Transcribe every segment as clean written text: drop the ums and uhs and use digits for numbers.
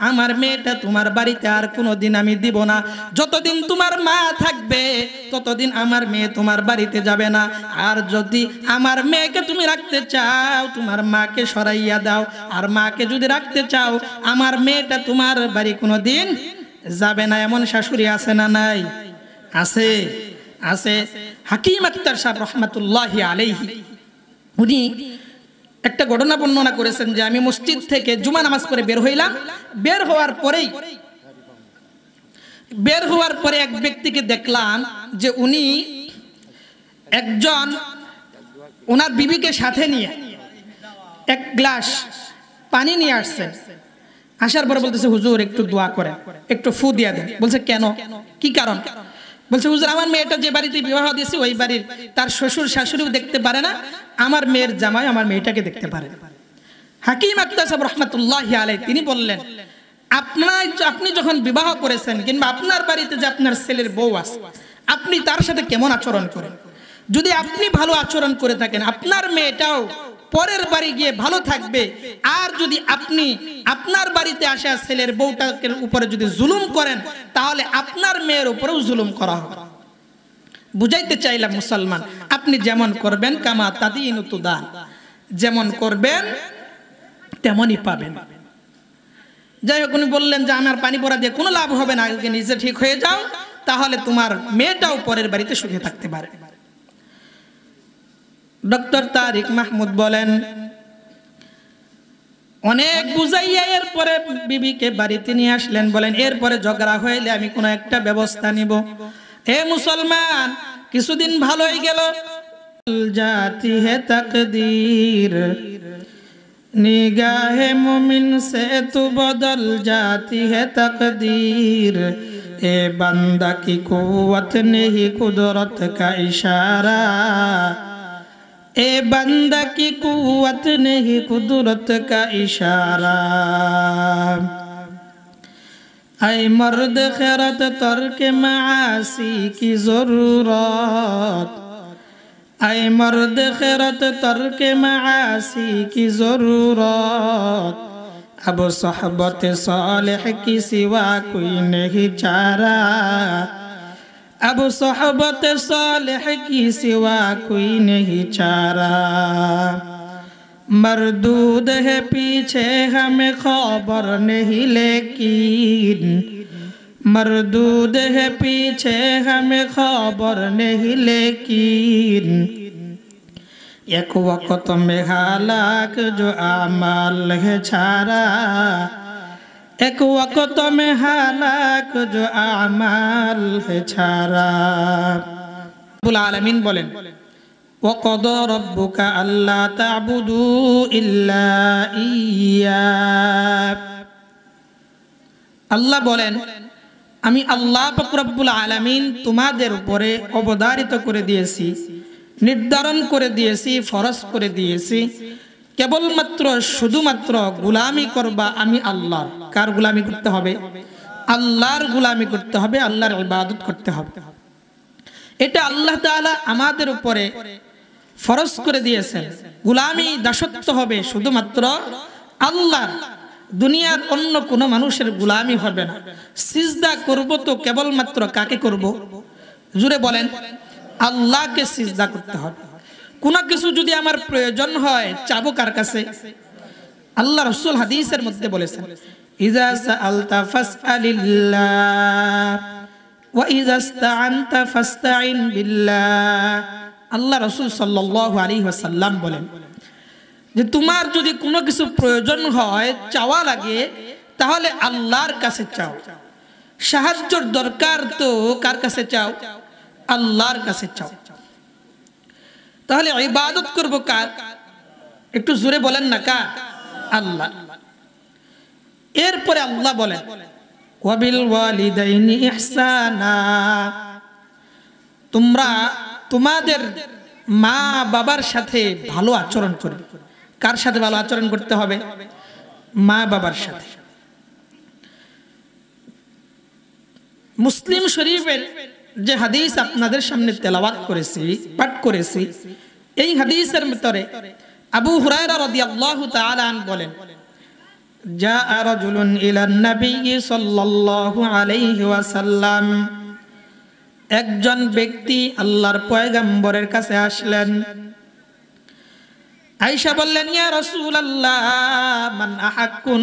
আমার মেয়েটা তোমার বাড়িতে আর কোনোদিন আমি দিব না। যতদিন তোমার মা থাকবে ততদিন আমার মেয়ে তোমার বাড়িতে যাবে না। আর যদি আমার মেয়েকে তুমি রাখতে চাও তোমার মাকে সরাইয়া দাও, আর মাকে যদি রাখতে চাও আমার মেয়েটা তোমার বাড়ি কোনোদিন যাবে না। এমন শাশুড়ি আছে না নাই? আছে, আছে। হাকিম আখতার সাহেব রহমাতুল্লাহি আলাইহি উনি একটা ঘটনা বর্ণনা করেছেন যে আমি মসজিদ থেকে জুমা নামাজ পড়ে বের হইলাম। বের হওয়ার পরে এক ব্যক্তিকে দেখলাম যে উনি একজন ওনার বিবিকে সাথে নিয়ে এক গ্লাস পানি নিয়ে আসছেন। আসার পরে বলতেছে হুজুর একটু দোয়া করেন, একটু ফু দিয়া দেন। বলছে কেন, কি কারণ? বলছে হুজুর আমার মেয়েটা যে বাড়িতে বিবাহ দিয়েছে ওই বাড়ির তার শ্বশুর শাশুড়িও দেখতে পারে না, আমার মেয়ের জামাই আমার মেয়েটাকে দেখতে পারে না। হাকিম আখতার সাহেব রহমাতুল্লাহি আলাইহি তিনি বললেন আপনি যখন বিবাহ করেছেন কিংবা আপনার বাড়িতে যে আপনার ছেলের বউ আছে আপনি তার সাথে কেমন আচরণ করেন? যদি আপনি ভালো আচরণ করে থাকেন আপনার মেয়েটাও পরের বাড়ি গিয়ে ভালো থাকবে। আর যদি আপনি আপনার বাড়িতে আসা ছেলের বউটার উপরে যদি জুলুম করেন তাহলে আপনার মেয়ের উপরেও জুলুম করা হবে। বুঝাইতে চাইলাম মুসলমান, আপনি যেমন করবেন কামা তাদিনু তুদান, যেমন করবেন তেমনই পাবেন। যাই হোক উনি বললেন যে আমার পানি পড়া দিয়ে কোনো লাভ হবে না, আগে নিজে ঠিক হয়ে যাও তাহলে তোমার মেয়েটাও পরের বাড়িতে সুখে থাকতে পারে। ডক্টর তারিক মাহমুদ বলেন অনেক বুঝাইয়া এরপরে বিবিকে বাড়িতে নিয়ে আসলেন। বলেন এরপরে ঝগড়া হইলে আমি কোনো একটা ব্যবস্থা নিব। হে মুসলমান, কিছুদিন ভালোই গেল। জাতি হে তাকদীর निगाहे मुमिन से तू बदल जाती है तकदीर। ए बंदा की कुव्वत नहीं कुदरत का इशारा, ए बंदा की कुव्वत नहीं कुदरत का इशारा। ऐ मर्द खैरत तर्क मासी की जरूरत, ऐ मर्द खैरत तर्क मासी की जरूरत। अब सोहबत सालिह की सिवा कोई नहीं चारा, अब सोहबत सालिह की सिवा कोई नहीं चारा। मरदूद है पीछे हमें खबर नहीं लेकिन, मरदूद है पीछे हमें खबर नहीं लेकिन। एक वक्त में हालाक जो आमाल है छारा, एक वक्त में हालाक जो आमाल है छारा। रब्बुल आलमीन बोलेन वक़दा रब्बुका अल्ला ताबुदू इल्ला इय्या। আল্লাহ বলেন আমি আল্লাহ পাক রব্বুল আলামিন তোমাদের উপরে অবধারিত করে দিয়েছি, নির্ধারণ করে দিয়েছি, ফরজ করে দিয়েছি কেবলমাত্র শুধুমাত্র গোলামি করবা আমি আল্লাহর। কার গোলামি করতে হবে? আল্লাহর গোলামি করতে হবে, আল্লাহর ইবাদত করতে হবে। এটা আল্লাহ তাআলা আমাদের উপরে ফরজ করে দিয়েছেন। গোলামি দাসত্ব হবে শুধুমাত্র আল্লাহর, দুনিয়ার অন্য কোনো মানুষের গোলামি হবে না। সিজদা করব তো কেবলমাত্র কাকে করব? জুড়ে বলেন, আল্লাহকে সিজদা করতে হবে। কোনো কিছু যদি আমার প্রয়োজন হয় চাবো কার কাছে? আল্লাহ রাসূল হাদিসের মধ্যে বলেছেন ইজা সাআলতা ফাসআলিল্লাহ ওয়া ইজা ইসতাআনতা ফাসতাইন বিল্লাহ। আল্লাহ রাসূল সাল্লাল্লাহু আলাইহি ওয়াসাল্লাম বলেন যে তোমার যদি কোনো কিছু প্রয়োজন হয় চাওয়া লাগে তাহলে আল্লাহর কাছে চাও। সাহায্যের দরকার তো কার কাছে চাও? আল্লাহর কাছে চাও। তাহলে ইবাদত করব কার? একটু জোরে বলেন না, কার? আল্লাহ। এরপরে আল্লাহ বলেন ওয়াবিল ওয়ালিদাইনি ইহসানা, তোমরা তোমাদের মা বাবার সাথে ভালো আচরণ করবে। কার সাথে ভালো আচরণ করতে হবে? মা বাবার সাথে। মুসলিম শরীফের যে হাদিস আপনাদের সামনে তেলাওয়াত করেছি, পাঠ করেছি, এই হাদিসের ভিতরে আবু হুরায়রা রাদিয়াল্লাহু তাআলা আনহু বলেন জাআ রাজুলুন ইলান নবী সাল্লাল্লাহু আলাইহি ওয়াসাল্লাম, একজন ব্যক্তি আল্লাহর পয়গম্বরের কাছে আসলেন। আয়েশা বললেন, ইয়া রাসূলুল্লাহ, মান আহাক্কুন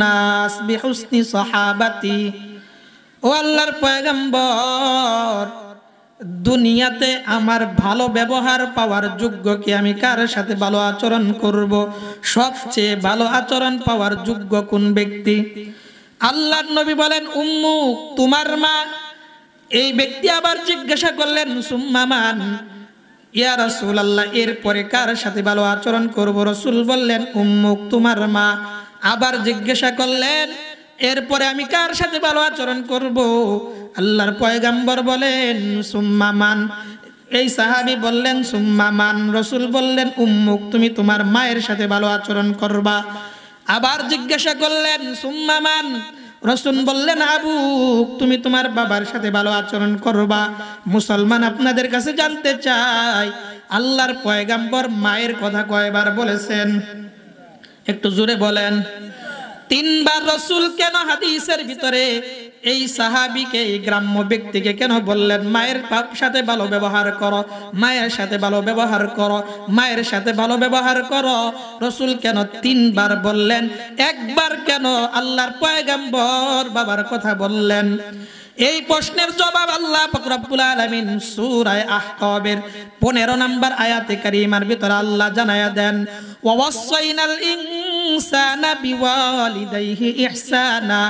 নাস বিহুসনি সাহাবাতি। ও আল্লাহর পয়গম্বর, দুনিয়াতে আমার ভালো ব্যবহার পাওয়ার যোগ্য কি? আমি কার সাথে ভালো আচরণ করব? সবচেয়ে ভালো আচরণ পাওয়ার যোগ্য কোন ব্যক্তি? আল্লাহর নবী বলেন, উম্মুক, তোমার মা। এই ব্যক্তি আবার জিজ্ঞাসা করলেন, সুম্মা মান? ইয়া রাসূলুল্লাহ, এরপরে কার সাথে ভালো আচরণ করব? রাসূল বললেন, উম্মুক, তোমার মা। আবার জিজ্ঞাসা করলেন, এরপরে আমি কার সাথে ভালো আচরণ করব? আল্লাহর পয়গম্বর বলেন, সুম্মা মান? এই সাহাবী বললেন, সুম্মা মান? রাসূল বললেন, উম্মুক, তুমি তোমার মায়ের সাথে ভালো আচরণ করবা। আবার জিজ্ঞাসা করলেন, সুম্মা মান? রাসূল বললেন, আবুক, তুমি তোমার বাবার সাথে ভালো আচরণ করবা। মুসলমান, আপনাদের কাছে জানতে চাই, আল্লাহর পয়গম্বর মায়ের কথা কয়বার বলেছেন? একটু জোরে বলেন। 3 বার রাসূল কেন হাদিসের ভিতরে এই সাহাবীকে, এই গ্রাম্য ব্যক্তিকে কেন বললেন মায়ের সাথে ভালো ব্যবহার করো, মায়ের সাথে ভালো ব্যবহার করো, মায়ের সাথে ভালো ব্যবহার করো? রাসূল কেন 3 বার বললেন? একবার কেন আল্লাহর পয়গম্বর বাবার কথা বললেন? এই প্রশ্নের জবাব আল্লাহ পাক রব্বুল আলামিন সূরা আহকাবের 15 নম্বর আয়াতে কারিমার ভিতরে আল্লাহ জানায়া দেন, ওয়া ওয়াসাইনাল ইনসানা বিওয়ালিদাইহি ইহসানা।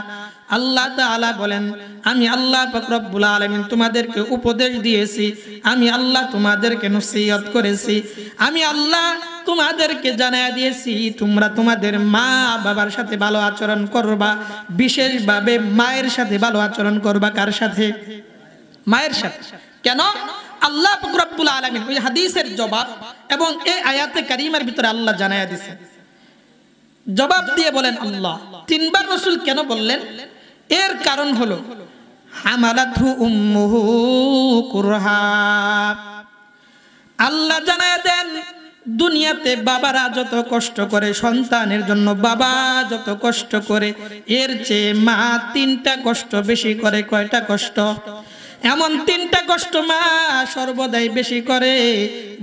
আল্লাহ তাআলা বলেন, আমি আল্লাহ পাক রব্বুল আলামিন তোমাদেরকে উপদেশ দিয়েছি, আমি আল্লাহ তোমাদেরকে নসিহত করেছি, আমি আল্লাহ তোমাদেরকে জানায়া দিয়েছি তোমরা তোমাদের মা বাবার সাথে ভালো আচরণ করবা, বিশেষভাবে মায়ের সাথে ভালো আচরণ করবা। কার সাথে? মায়ের সাথে। কেন? আল্লাহ পাক রব্বুল আলামিন ওই হাদিসের জবাব এবং এই আয়াতে কারিমার ভিতরে আল্লাহ জানায়া দিয়েছে। জবাব দিয়ে বলেন আল্লাহ 3 বার রাসূল কেন বললেন? এর কারণ হলো হামালাতহু উম্মুহু কুরহা। আল্লাহ জানায়া দেন, দুনিয়াতে বাবারা যত কষ্ট করে সন্তানের জন্য, বাবা যত কষ্ট করে, এর চেয়ে মা 3টা কষ্ট বেশি করে। কয়টা কষ্ট? এমন 3টা কষ্ট মা সর্বদাই বেশি করে,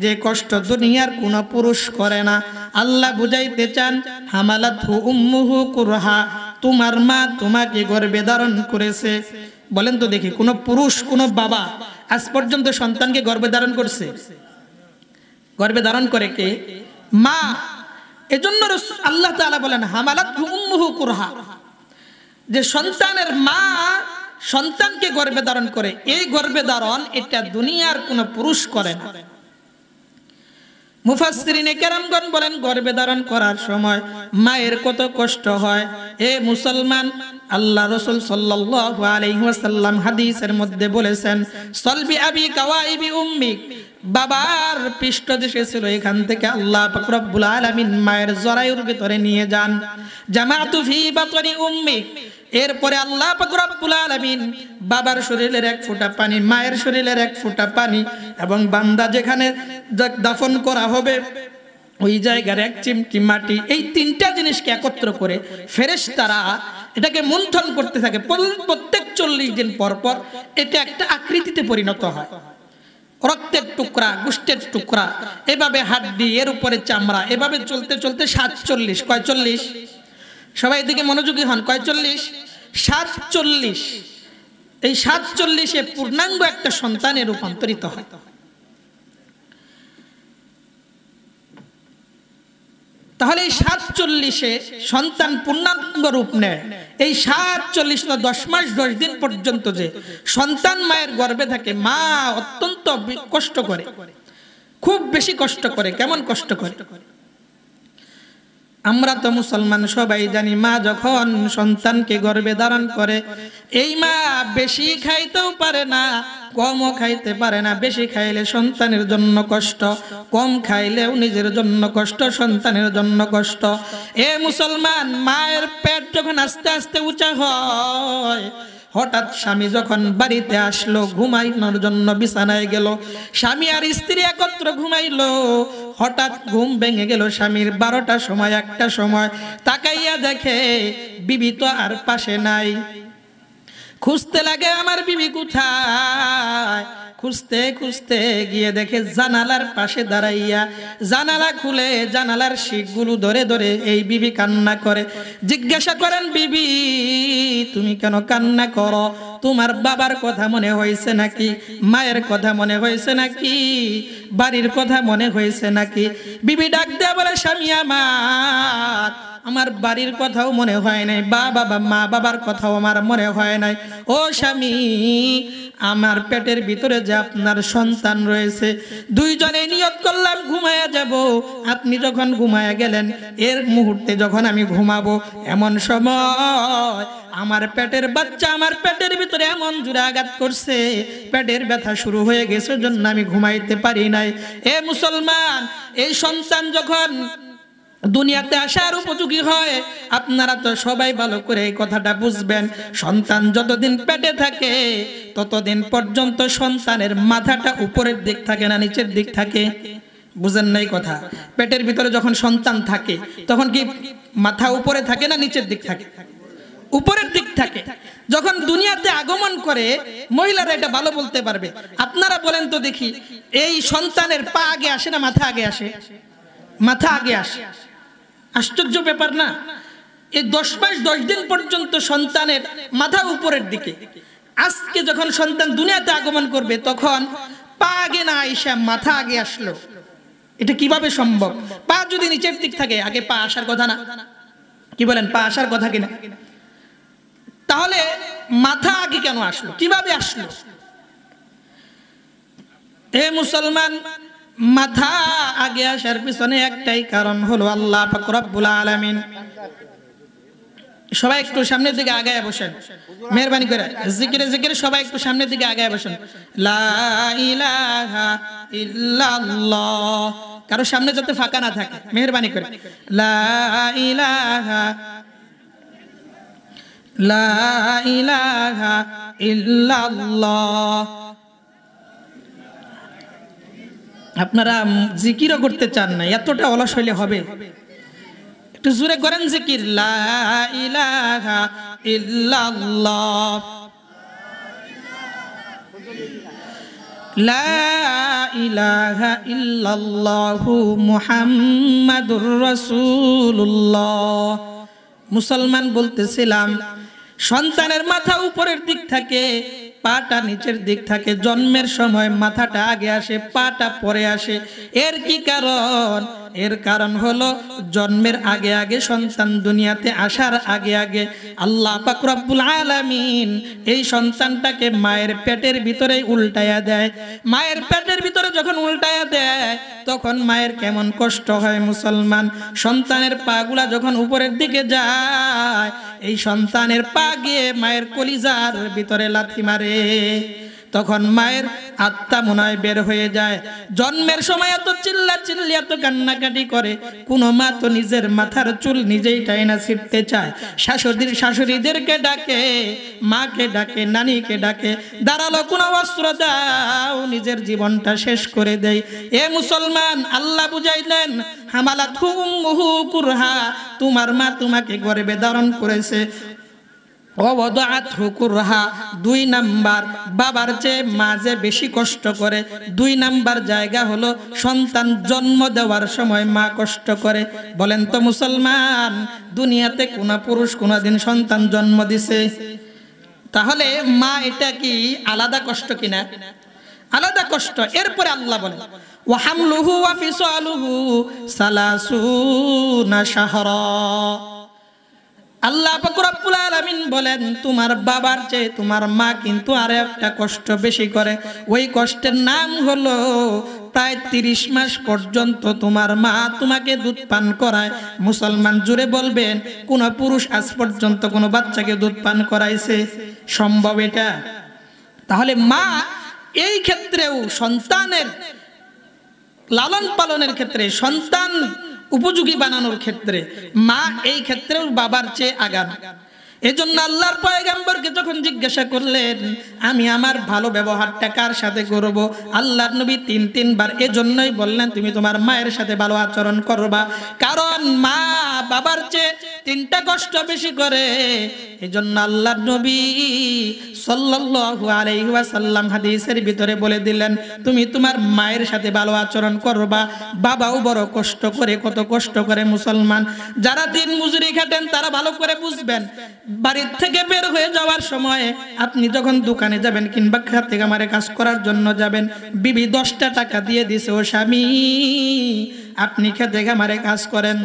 যে কষ্ট দুনিয়ার কোনো পুরুষ করে না। আল্লাহ বুঝাইতে চান, হামালাতহু উম্মুহু কুরহা, তোমার মা তোমাকে গর্ভে ধারণ করেছে। বলেন তো দেখি, কোন পুরুষ, কোন বাবা আজ পর্যন্ত সন্তানকে গর্ভে ধারণ করছে? গর্ভে ধারণ করে কে? মা। এজন্য আল্লাহ তাআলা বলেন হামালাতহু উম্মুহু কুরহা, যে সন্তানের মা সন্তানকে গর্ভে ধারণ করে। এই গর্ভে ধারণ এটা দুনিয়ার কোন পুরুষ করে না। মুফাসসিরিনে কেরামগণ বলেন, গর্ভে ধারণ করার সময় মায়ের কত কষ্ট হয়। এ মুসলমান, আল্লাহ রাসূল সাল্লাল্লাহু আলাইহি ওয়াসাল্লাম হাদিসের মধ্যে বলেছেন, সলবি আবি কাওয়াইবি উম্মিক, বাবার পৃষ্ঠদেশে ছিল, এখান থেকে আল্লাহ পাক রব্বুল আলামিন মায়ের জরায়ুর ভিতরে নিয়ে যান। জামাতু ফি বাতনি উম্মিক, এরপরে আল্লাহ পাক রব্বুল আলামিন বাবার শরীরের 1 ফোঁটা পানি, মায়ের শরীরের 1 ফোঁটা পানি এবং বান্দা যেখানে দাফন করা হবে ওই জায়গার 1 চিমটি মাটি, এই 3টা জিনিসকে একত্র করে ফেরেশতারা এটাকে মন্থন করতে থাকে। প্রত্যেক 40 দিন পর পর এটা একটা আকৃতিতে পরিণত হয়। রক্তের টুকরা, গোশতের টুকরা, এভাবে হাড্ডি, এর উপরে চামড়া, এভাবে চলতে চলতে 47, কয় 40? সবাই এদিকে মনোযোগী হন, কয় 40? 47। এই 47-এ পূর্ণাঙ্গ একটা সন্তানে রূপান্তরিত হয়। তাহলে এই 47-এ সন্তান পূর্ণাঙ্গ রূপ নেয়। এই 47 না 10 মাস 10 দিন পর্যন্ত যে সন্তান মায়ের গর্ভে থাকে, মা অত্যন্ত কষ্ট করে, খুব বেশি কষ্ট করে। কেমন কষ্ট করে? আমরা তো মুসলমান সবাই জানি, মা যখন সন্তানকে গর্ভে ধারণ করে, এই মা বেশি খাইতেও পারে না, কমও খাইতে পারে না। বেশি খাইলে সন্তানের জন্য কষ্ট, কম খাইলেও নিজের জন্য কষ্ট, সন্তানের জন্য কষ্ট। এ মুসলমান, মায়ের পেট যখন আস্তে আস্তে উঁচা হয়, হঠাৎ স্বামী যখন বাড়িতে আসলো, ঘুমানোর জন্য বিছানায় গেল, স্বামী আর স্ত্রী একত্র ঘুমাইলো। হঠাৎ ঘুম ভেঙে গেল স্বামীর 12টার সময়, 1টার সময়। তাকাইয়া দেখে বিবি তো আর পাশে নাই। খুঁজতে লাগে আমার বিবি কোথায়। খুঁজতে খুঁজতে গিয়ে দেখে জানালার পাশে দাঁড়াইয়া, জানালা খুলে জানালার শিকগুলো ধরে ধরে এই বিবি কান্না করে। জিজ্ঞাসা করেন, বিবি তুমি কেন কান্না করো? তোমার বাবার কথা মনে হয়েছে নাকি? মায়ের কথা মনে হয়েছে নাকি? বাড়ির কথা মনে হয়েছে নাকি? বিবি ডাক দেয়া বলে, স্বামী আমার বাড়ির কথাও মনে হয় নাই, মা বাবার কথাও আমার মনে হয় নাই। ও স্বামী, আমার পেটের ভিতরে যে আপনার সন্তান রয়েছে, দুইজনে নিয়ত করলাম ঘুমায়া যাব। আপনি যখন ঘুমায়া গেলেন, এর মুহূর্তে যখন আমি ঘুমাবো, এমন সময় আমার পেটের বাচ্চা আমার পেটের ভিতরে এমন জোরে আঘাত করছে, পেটের ব্যথা শুরু হয়ে গেছে, জন্য আমি ঘুমাইতে পারি নাই। এ মুসলমান, এই সন্তান যখন দুনিয়াতে আসার উপযোগী হয়, আপনারা তো সবাই ভালো করে এই কথাটা বুঝবেন। সন্তান যতদিন পেটে থাকে ততদিন পর্যন্ত সন্তানের মাথাটা উপরের দিক থাকে না নিচের দিক থাকে? বুঝেন নাই কথা? পেটের ভিতরে যখন সন্তান থাকে তখন কি মাথা উপরে থাকে না নিচের দিক থাকে? উপরের দিক থাকে। যখন দুনিয়াতে আগমন করে, মহিলারা এটা ভালো বলতে পারবে, আপনারা বলেন তো দেখি, এই সন্তানের পা আগে আসে না মাথা আগে আসে? মাথা আগে আসে। আশ্চর্য ব্যাপার না? এই 10 মাস 10 দিন পর্যন্ত সন্তানের মাথা উপরের দিকে। আজকে যখন সন্তান দুনিয়াতে আগমন করবে তখন পা আগে না আইসা মাথা আগে আসলো। এটা কিভাবে সম্ভব? পা যদি নিচের দিক থাকে, আগে পা আসার কথা না? কি বলেন, পা আসার কথা কিনা? তাহলে মাথা আগে কেন আসলো? কিভাবে আসলো? হে মুসলমান, মাথা আগে আসার পিছনে একটাই কারণ হলো আল্লাহ পাক রব্বুল আলামিন। সবাই একটু সামনের দিকে আগায় বসেন, মেহরবানি করে। জিকিরে জিকিরে সবাই একটু সামনের দিকে আগায় বসেন। লা ইলাহা ইল্লাল্লাহ। কারো সামনে যাতে ফাঁকা না থাকে, মেহরবানি করে। লা ইলাহা ইল্লাল্লাহ। আপনারা জিকিরও করতে চান না, এতটা অলস হইলে হবে? একটু জোরে করেন জিকির, লা ইলাহা ইল্লাল্লাহ, লা ইলাহা ইল্লাল্লাহু মুহাম্মাদুর রাসূলুল্লাহ। মুসলমান বলতেছিলাম, সন্তানের মাথা উপরের দিক থাকে, পাটা নিচের দিক থাকে। জন্মের সময় মাথাটা আগে আসে, পাটা পরে আসে। এর কি কারণ? এর কারণ হলো জন্মের আগে আগে, সন্তান দুনিয়াতে আসার আগে আগে আল্লাহ পাক রব্বুল আলামিন এই সন্তানটাকে মায়ের পেটের ভিতরে উল্টায়া দেয়। মায়ের পেটের ভিতরে যখন উল্টায়া দেয় তখন মায়ের কেমন কষ্ট হয় মুসলমান। সন্তানের পাগুলা যখন উপরের দিকে যায়, এই সন্তানের পা গিয়ে মায়ের কলিজার ভিতরে লাথি মারে, তখন মায়ের আত্মা মনে হয় বের হয়ে যায়। জন্মের সময় এত চিল্লা চিল্লি, এত কান্নাকাটি করে, কোনো মা তো নিজের মাথার চুল নিজেই টাইনা ছিঁড়তে চায়। শাশুড়িদেরকে ডাকে, মাকে ডাকে, নানিকে ডাকে, দাঁড়ালো কোনো অস্ত্র দাও, নিজের জীবনটা শেষ করে দেয়। এ মুসলমান, আল্লাহ বুঝাইলেন, হামালাতহু উম্মুহু কুরহা, তোমার মা তোমাকে গর্ভে ধারণ করেছে। দুই নাম্বার, বাবার চেয়ে মা যে বেশি কষ্ট করে। 2 নাম্বার জায়গা হলো সন্তান জন্ম দেওয়ার সময় মা কষ্ট করে। বলেন তো মুসলমান, দুনিয়াতে কোন পুরুষ কোনদিন সন্তান জন্ম দিছে? তাহলে মা এটা কি আলাদা কষ্ট কিনা? আলাদা কষ্ট। এরপরে আল্লাহ বলেন, ওয়া হামলুহু ওয়া ফিসালুহু সালাসুনা শাহরা। আল্লাহ পাক রব্বুল আলামিন বলেন, তোমার বাবার চেয়ে তোমার মা কিন্তু আর একটা কষ্ট বেশি করে। ওই কষ্টের নাম হলো প্রায় 30 মাস পর্যন্ত তোমার মা তোমাকে দুধ পান করায়। মুসলমান জুড়ে বলবেন, কোন পুরুষ আজ পর্যন্ত কোন বাচ্চাকে দুধ পান করাইছে? সম্ভব এটা? তাহলে মা এই ক্ষেত্রেও সন্তানের লালন পালনের ক্ষেত্রে, সন্তান উপযোগী বানানোর ক্ষেত্রে মা এই ক্ষেত্রেও বাবার চেয়ে আগান। এজন্য আল্লাহর পয়গম্বরকে যখন জিজ্ঞাসা করলেন আমি আমার ভালো ব্যবহারটা কার সাথে করব, আল্লাহর নবী তিনবার এজন্যই বললেন তুমি তোমার মায়ের সাথে ভালো আচরণ করবা, কারণ মা বাবার চেয়ে তিনটা কষ্ট বেশি করে। এজন্য আল্লাহর নবী সাল্লাল্লাহু আলাইহি ওয়াসাল্লাম হাদিসের ভিতরে বলে দিলেন তুমি তোমার মায়ের সাথে ভালো আচরণ করবা। বাবাও বড় কষ্ট করে, কত কষ্ট করে মুসলমান যারা দিন মজুরি খাটেন তারা ভালো করে বুঝবেন। বাড়ির থেকে বের হয়ে যাওয়ার সময় আপনি যখন দোকানে যাবেন কিংবা খেতে খামারে কাজ করার জন্য যাবেন, বিবি 10টা টাকা দিয়ে দিছে, ও স্বামী আপনি খেতে খামারে কাজ করেন,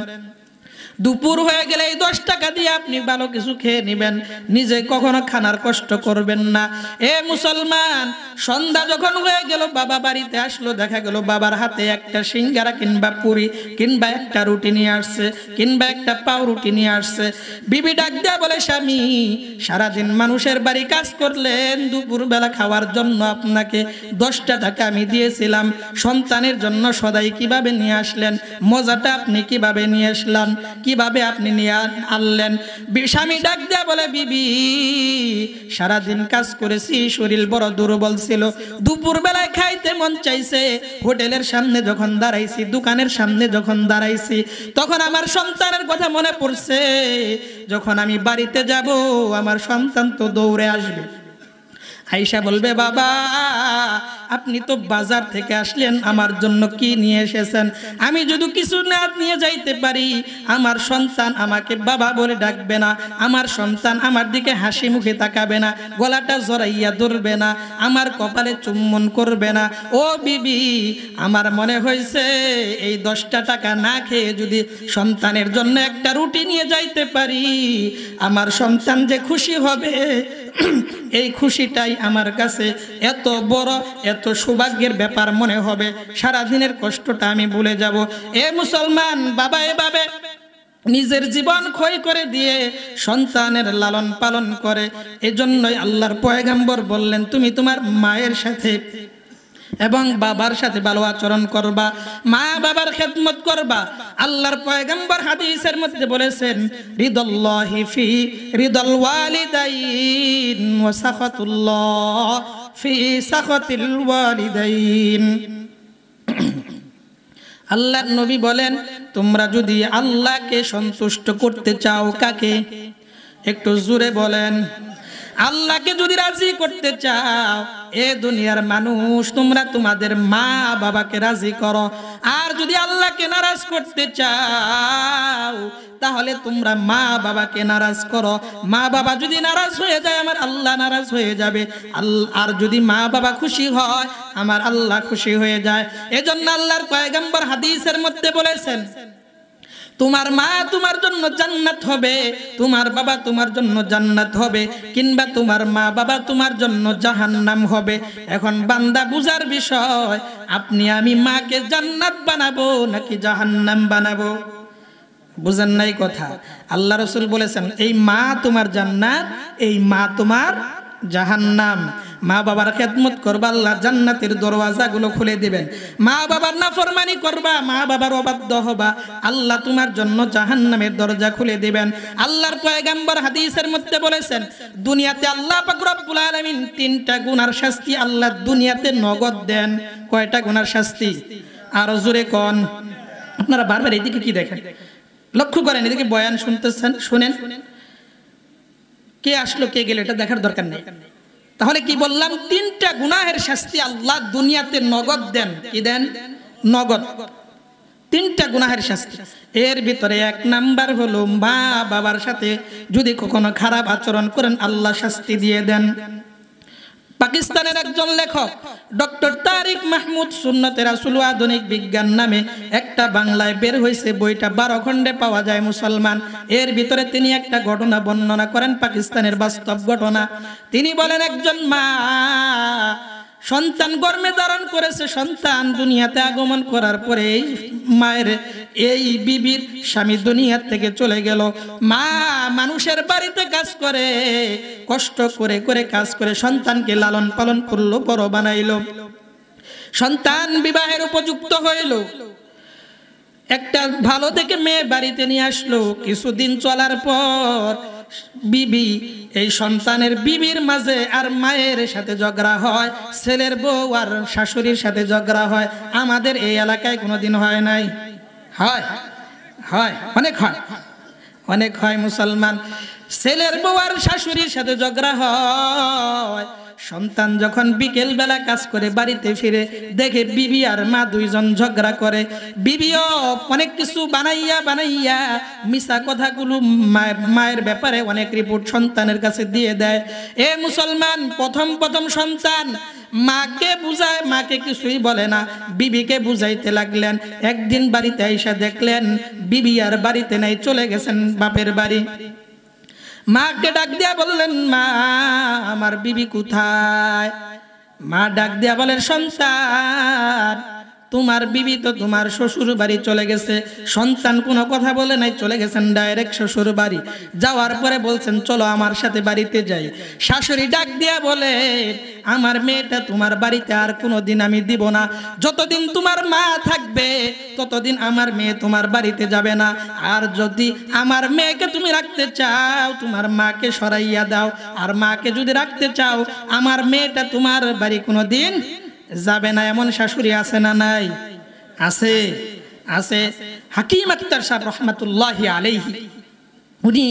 দুপুর হয়ে গেলে এই 10 টাকা দিয়ে আপনি ভালো কিছু খেয়ে নেবেন, নিজে কখনো খানার কষ্ট করবেন না। এ মুসলমান, সন্ধ্যা যখন হয়ে গেল বাবা বাড়িতে আসলো, দেখা গেল বাবার হাতে একটা সিঙ্গারা কিংবা পুরি কিংবা একটা রুটি নিয়ে আসছে কিংবা একটা পাউরুটি নিয়ে আসছে। বিবি ডাক দেয়া বলে স্বামী সারাদিন মানুষের বাড়ি কাজ করলেন, দুপুর বেলা খাওয়ার জন্য আপনাকে 10টা টাকা আমি দিয়েছিলাম, সন্তানের জন্য সদাই কিভাবে নিয়ে আসলেন, মজাটা আপনি কিভাবে নিয়ে আসলেন, কিভাবে আপনি নিয়ে আনলেন? স্বামী ডাক দেয়া বলে বিবি সারাদিন কাজ করেছি, শরীর বড় দুর্বল ছিল, দুপুর বেলায় খাইতে মন চাইছে, হোটেলের সামনে যখন দাঁড়াইছি, দোকানের সামনে যখন দাঁড়াইছি, তখন আমার সন্তানের কথা মনে পড়ছে, যখন আমি বাড়িতে যাব আমার সন্তান তো দৌড়ে আসবে। আয়েশা বলবে বাবা আপনি তো বাজার থেকে আসলেন, আমার জন্য কি নিয়ে এসেছেন? আমি যদি কিছু না নিয়ে যাইতে পারি আমার সন্তান আমাকে বাবা বলে ডাকবে না, আমার সন্তান আমার দিকে হাসি মুখে তাকাবে না, গলাটা জড়াইয়া ধরবে না, আমার কপালে চুম্বন করবে না। ও বিবি আমার মনে হয়েছে এই 10টা টাকা না খেয়ে যদি সন্তানের জন্য একটা রুটি নিয়ে যাইতে পারি আমার সন্তান যে খুশি হবে, এই খুশিটাই আমার কাছে এত বড়, এত সৌভাগ্যের ব্যাপার মনে হবে, সারা দিনের কষ্টটা আমি ভুলে যাব। এ মুসলমান, বাবা এভাবে নিজের জীবন ক্ষয় করে দিয়ে সন্তানের লালন পালন করে। এজন্যই আল্লাহর পয়গম্বর বললেন তুমি তোমার মায়ের সাথে এবং বাবার সাথে ভালো আচরণ করবা, মা বাবার খেদমত করবা। আল্লাহর পয়গম্বর হাদিসের মধ্যে বলেছেন রিদাল্লাহি ফি রিদাল ওয়ালিদাইন ওয়া সাখাতুল্লাহ ফি সাখাতিল ওয়ালিদাইন। আল্লাহর নবী বলেন তোমরা যদি আল্লাহকে সন্তুষ্ট করতে চাও, কাকে? একটু জোরে বলেন। আল্লাহকে যদি রাজি করতে চাও এ দুনিয়ার মানুষ তোমরা তোমাদের মা বাবাকে রাজি করো, আর যদি আল্লাহকে নারাজ করতে চাও তাহলে তোমরা মা বাবাকে নারাজ করো। মা বাবা যদি নারাজ হয়ে যায় আমার আল্লাহ নারাজ হয়ে যাবে, আর যদি মা বাবা খুশি হয় আমার আল্লাহ খুশি হয়ে যায়। এজন্য আল্লাহর পয়গম্বর হাদিসের মধ্যে বলেছেন তোমার মা তোমার জন্য জান্নাত হবে, তোমার বাবা তোমার জন্য জান্নাত হবে, কিংবা তোমার মা বাবা তোমার জন্য জাহান্নাম হবে। এখন বান্দা বুঝার বিষয় আপনি আমি মাকে জান্নাত বানাবো নাকি জাহান্নাম বানাবো? বুঝেন নাই কথা? আল্লাহ রাসূল বলেছেন এই মা তোমার জান্নাত, এই মা তোমার জাহান্নাম। মা বাবার খেদমত করবা, আল্লাহ জান্নাতের দরওয়াজাগুলো খুলে দিবেন। মা বাবার নাফরমানি করবা, মা বাবার অবাধ্য হবা, আল্লাহ তোমার জন্য জাহান্নামের দরজা খুলে দিবেন। আল্লাহর পয়গম্বর হাদিসের মধ্যে বলেছেন দুনিয়াতে আল্লাহ পাক রব্বুল আলামিন 3টা গুনার শাস্তি আল্লাহ দুনিয়াতে নগদ দেন। কয়টা গুনার শাস্তি? আরো জোরে কোন। আপনারা বারবার এদিকে কি দেখেন? লক্ষ্য করেন, এদিকে বয়ান শুনতেছেন, শুনেন, কে আসলো কে গেল এটা দেখার দরকার নেই। তাহলে কি বললাম? 3টা গুনাহের শাস্তি আল্লাহ দুনিয়াতে নগদ দেন। কি দেন? নগদ। 3টা গুনাহের শাস্তি। এর ভিতরে 1 নাম্বার হলো মা বাবার সাথে যদি কখনো খারাপ আচরণ করেন আল্লাহ শাস্তি দিয়ে দেন। পাকিস্তানের একজন লেখক ডক্টর তারিক মাহমুদ সুন্নতে রাসূল আধুনিক বিজ্ঞান নামে একটা বাংলায় বের হয়েছে, বইটা 12 খণ্ডে পাওয়া যায় মুসলমান। এর ভিতরে তিনি একটা ঘটনা বর্ণনা করেন, পাকিস্তানের বাস্তব ঘটনা। তিনি বলেন একজন মা সন্তান গর্ভে ধারণ করেছে, সন্তান দুনিয়াতে আগমন করার পরে মায়ের এই বিবির স্বামী দুনিয়া থেকে চলে গেল। মা মানুষের বাড়িতে কাজ করে, কষ্ট করে করে কাজ করে সন্তানকে লালন পালন করলো, বড় বানাইলো, সন্তান বিবাহের উপযুক্ত হইল। একটা ভালো দেখে মেয়ে বাড়িতে নিয়ে আসলো। কিছুদিন চলার পর বিবি, এই সন্তানের বিবির মাঝে আর মায়ের সাথে ঝগড়া হয়, ছেলের বউ আর শাশুড়ির সাথে ঝগড়া হয়। আমাদের এই এলাকায় কোনোদিন হয় নাই? হয়, হয়, অনেক হয়, অনেক হয়। মুসলমান ছেলের বউ আর শাশুড়ির সাথে ঝগড়া হয়। সন্তান যখন বিকেল বেলা কাজ করে বাড়িতে ফিরে দেখে বিবি আর মা দুইজন ঝগড়া করে। বিবিও অনেক কিছু বানাইয়া মিছা কথাগুলো মায়ের ব্যাপারে অনেক রিপোর্ট সন্তানের কাছে দিয়ে দেয়। এ মুসলমান, প্রথম সন্তান মাকে বুঝায়, মাকে কিছুই বলে না, বিবিকে বুঝাইতে লাগলেন। একদিন বাড়িতে আইসা দেখলেন বিবি আর বাড়িতে নাই, চলে গেছেন বাপের বাড়ি। মাকে ডাক দিয়া বললেন, মা আমার বিবি কোথায়? মা ডাক দিয়া বলেন, সন্তান তোমার বিবি তো তোমার শ্বশুর বাড়ি চলে গেছে। সন্তান কোনো কথা বলে নাই, চলে গেছেন ডাইরেক্ট শ্বশুর বাড়ি। যাওয়ার পরে বলছেন, চলো আমার সাথে বাড়িতে যাই। শাশুড়ি ডাক দিয়া বলে, আমার মেয়েটা তোমার বাড়িতে আর কোনোদিন আমি দিব না। যতদিন তোমার মা থাকবে ততদিন আমার মেয়ে তোমার বাড়িতে যাবে না। আর যদি আমার মেয়েকে তুমি রাখতে চাও, তোমার মাকে সরাইয়া দাও। আর মাকে যদি রাখতে চাও, আমার মেয়েটা তোমার বাড়ি কোনোদিন যাবে না। এমন শাশুড়ি আছে না নাই? আছে, আছে। হাকিম আক্তার সাহেব রহমাতুল্লাহি আলাইহি উনি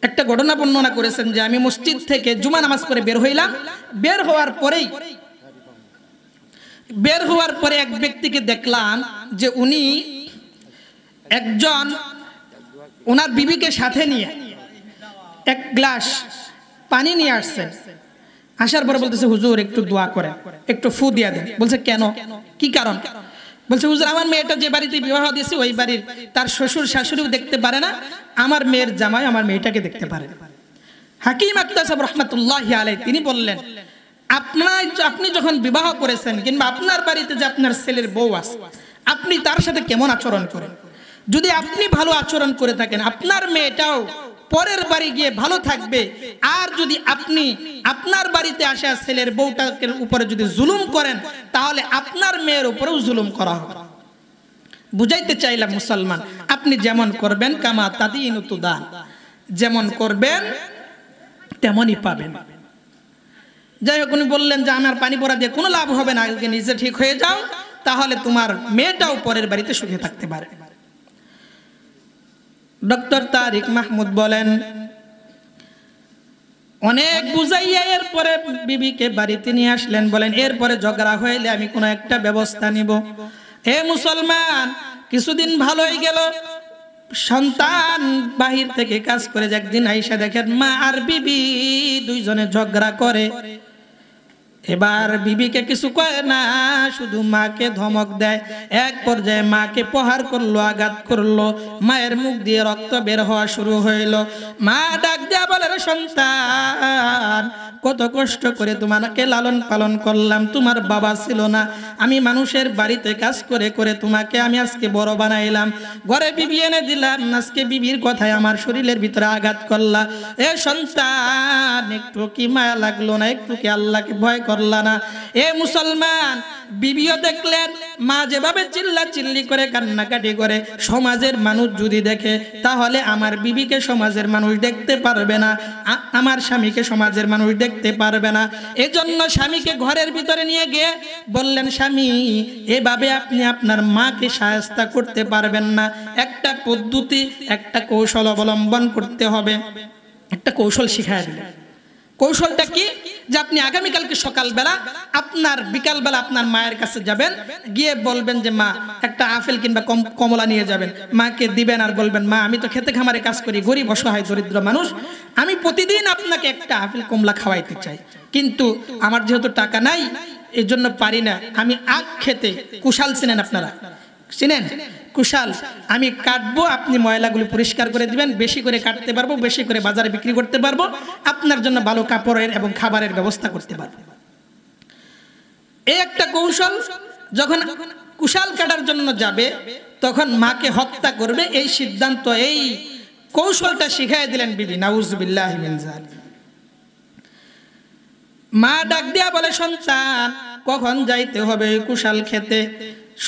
একটা ঘটনা বর্ণনা করেছেন যে আমি মসজিদ থেকে জুমা নামাজ পড়ে বের হইলাম। বের হওয়ার পরে এক ব্যক্তিকে দেখলাম যে উনি একজন ওনার বিবিকে সাথে নিয়ে এক গ্লাস পানি নিয়ে আসছেন। আসার পরে বলতেছে, হুজুর একটু দোয়া করেন, একটু ফু দিয়া দেন। বলছে, কেন, কি কারণ? বলছে, হুজুর আমার মেয়েটা যে বাড়িতে বিবাহ দিয়েছে ওই বাড়ির তার শ্বশুর শাশুড়িও দেখতে পারে না, আমার মেয়ের জামাই আমার মেয়েটাকে দেখতে পারে। হাকিম আক্তার সাহেব রহমাতুল্লাহি আলাইহি তিনি বললেন, আপনি যখন বিবাহ করেছেন কিংবা আপনার বাড়িতে যে আপনার ছেলের বউ আছে, আপনি তার সাথে কেমন আচরণ করেন? যদি আপনি ভালো আচরণ করে থাকেন, আপনার মেয়েটাও পরের বাড়ি গিয়ে ভালো থাকবে। আর যদি আপনি আপনার বাড়িতে আসা ছেলের বউটাকে উপরে যদি জুলুম করেন, তাহলে আপনার মেয়ের উপরেও জুলুম করা হবে। বুঝাইতে চাইলাম মুসলমান, আপনি যেমন করবেন কামা তাদিনু তুদান, যেমন করবেন তেমনই পাবেন। যাই হোক, উনি বললেন যে আমার পানি পড়া দিয়ে কোনো লাভ হবে না, আগে নিজে ঠিক হয়ে যাও, তাহলে তোমার মেয়েটাও পরের বাড়িতে সুখে থাকতে পারে। ডক্টর তারিক মাহমুদ বলেন, অনেক বুঝাইয়া এরপরে বিবিকে বাড়িতে নিয়ে আসলেন। বলেন, এরপরে ঝগড়া হইলে আমি কোনো একটা ব্যবস্থা নিব। হে মুসলমান, কিছুদিন ভালোই গেল। সন্তান বাহির থেকে কাজ করে একদিন আইসা দেখেন মা আর বিবি দুইজনে ঝগড়া করে। এবার বিবিকে কিছু কয় না, শুধু মাকে ধমক দেয়। এক পর্যায়ে মাকে প্রহার করলো, আঘাত করলো। মায়ের মুখ দিয়ে রক্ত বের হওয়া শুরু হইল। মা ডাক দেয়া বলে, সন্তান কত কষ্ট করে তোমাকে লালন পালন করলাম, তোমার বাবা ছিল না, আমি মানুষের বাড়িতে কাজ করে করে তোমাকে আমি আজকে বড় বানাইলাম, ঘরে বিবি এনে দিলাম, আজকে বিবির কথায় আমার শরীরের ভিতরে আঘাত করলা। এ সন্তান, একটু কি মায়া লাগলো না? একটু কি আল্লাহকে ভয় করলা না? এ মুসলমান, বিবিও দেখলেন মা যেভাবে চিল্লি করে কান্নাকাটি করে, সমাজের মানুষ যদি দেখে তাহলে আমার বিবিকে সমাজের মানুষ দেখতে পারবে না, আমার স্বামীকে সমাজের মানুষ দেখতে পারবে না। এজন্য স্বামীকে ঘরের ভিতরে নিয়ে গিয়ে বললেন, স্বামী এভাবে আপনি আপনার মাকে সাহায্য করতে পারবেন না, একটা পদ্ধতি, একটা কৌশল অবলম্বন করতে হবে। একটা কৌশল শিখায় দিলেন। কৌশলটা কি? যে আপনি আগামীকালকে সকালবেলা আপনার বিকালবেলা আপনার মায়ের কাছে যাবেন, গিয়ে বলবেন যে মা একটা আপেল কিংবা কমলা নিয়ে যাবেন, মাকে দিবেন আর বলবেন, মা আমি তো খেতে খামারে কাজ করি, গরিব অসহায় দরিদ্র মানুষ, আমি প্রতিদিন আপনাকে একটা আপেল কমলা খাওয়াইতে চাই, কিন্তু আমার যেহেতু টাকা নাই এর জন্য পারি না। আমি আখ খেতে, কুশাল চিনেন আপনারা? চিনেন কুশাল? আমি কাটবো, আপনি ময়লাগুলি পরিষ্কার করে দিবেন, বেশি করে কাটতে পারবো, বেশি করে বাজারে বিক্রি করতে পারবো, আপনার জন্য ভালো কাপড়ের এবং খাবারের ব্যবস্থা করতে পারবো। এই একটা কৌশল। যখন কুশাল কাটার জন্য যাবে তখন মাকে হত্যা করবে, এই সিদ্ধান্ত, এই কৌশলটা শিখাই দিলেন বিবি। নাউজুবিল্লাহি মিন যালিক। মা ডাক দিয়া বলে, সন্তান কখন যাইতে হবে কুশাল খেতে?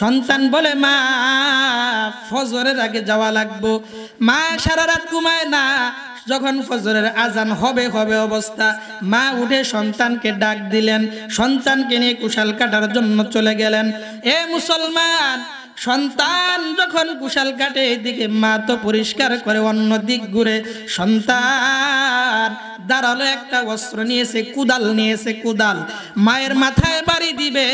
সন্তান বলে, মা ফজরের আগে যাওয়া লাগবো। মা সারা রাত ঘুমায় না, যখন ফজরের আজান হবে অবস্থা মা উঠে সন্তানকে ডাক দিলেন, সন্তানকে নিয়ে কুশাল কাটার জন্য চলে গেলেন। এ মুসলমান, সন্তান যখন কুশাল কাটে এদিকে মা তো পরিষ্কার করে, অন্য দিক ঘুরে সন্তান দাঁড়ালো, একটা অস্ত্র নিয়েছে, কুদাল নিয়েছে, কুদাল মায়ের মাথায় বাড়ি দিবে,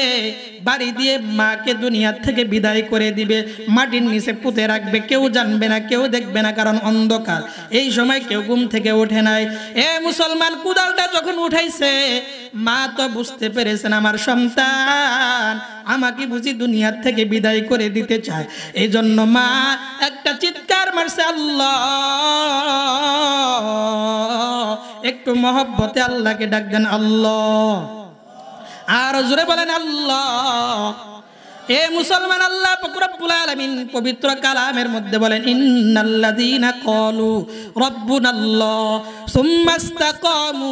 বাড়ি দিয়ে মাকে দুনিয়ার থেকে বিদায় করে দিবে, মাটির নিচে পুঁতে রাখবে, কেউ জানবে না, কেউ দেখবে না, কারণ অন্ধকার। এই সময় কেউ ঘুম থেকে ওঠে নাই। এ মুসলমান, কুদালটা যখন উঠাইছে মা তো বুঝতে পেরেছেন আমার সন্তান আমাকে বুঝি দুনিয়ার থেকে বিদায় করে দিতে চায়। এই জন্য মা একটা চিৎকার মারছে, আল্লাহ। একটু মহব্বতে আল্লাহকে ডাক দেন, আল্লাহ। আর জোরে বলেন আল্লাহ। এ মুসলমান, আল্লাহ পাক রব্বুল আলামিন পবিত্র কালামের মধ্যে বলেন, ইন্নাল্লাযীনা ক্বালু রাব্বুনাল্লাহ সুম্মা ইসতাকামু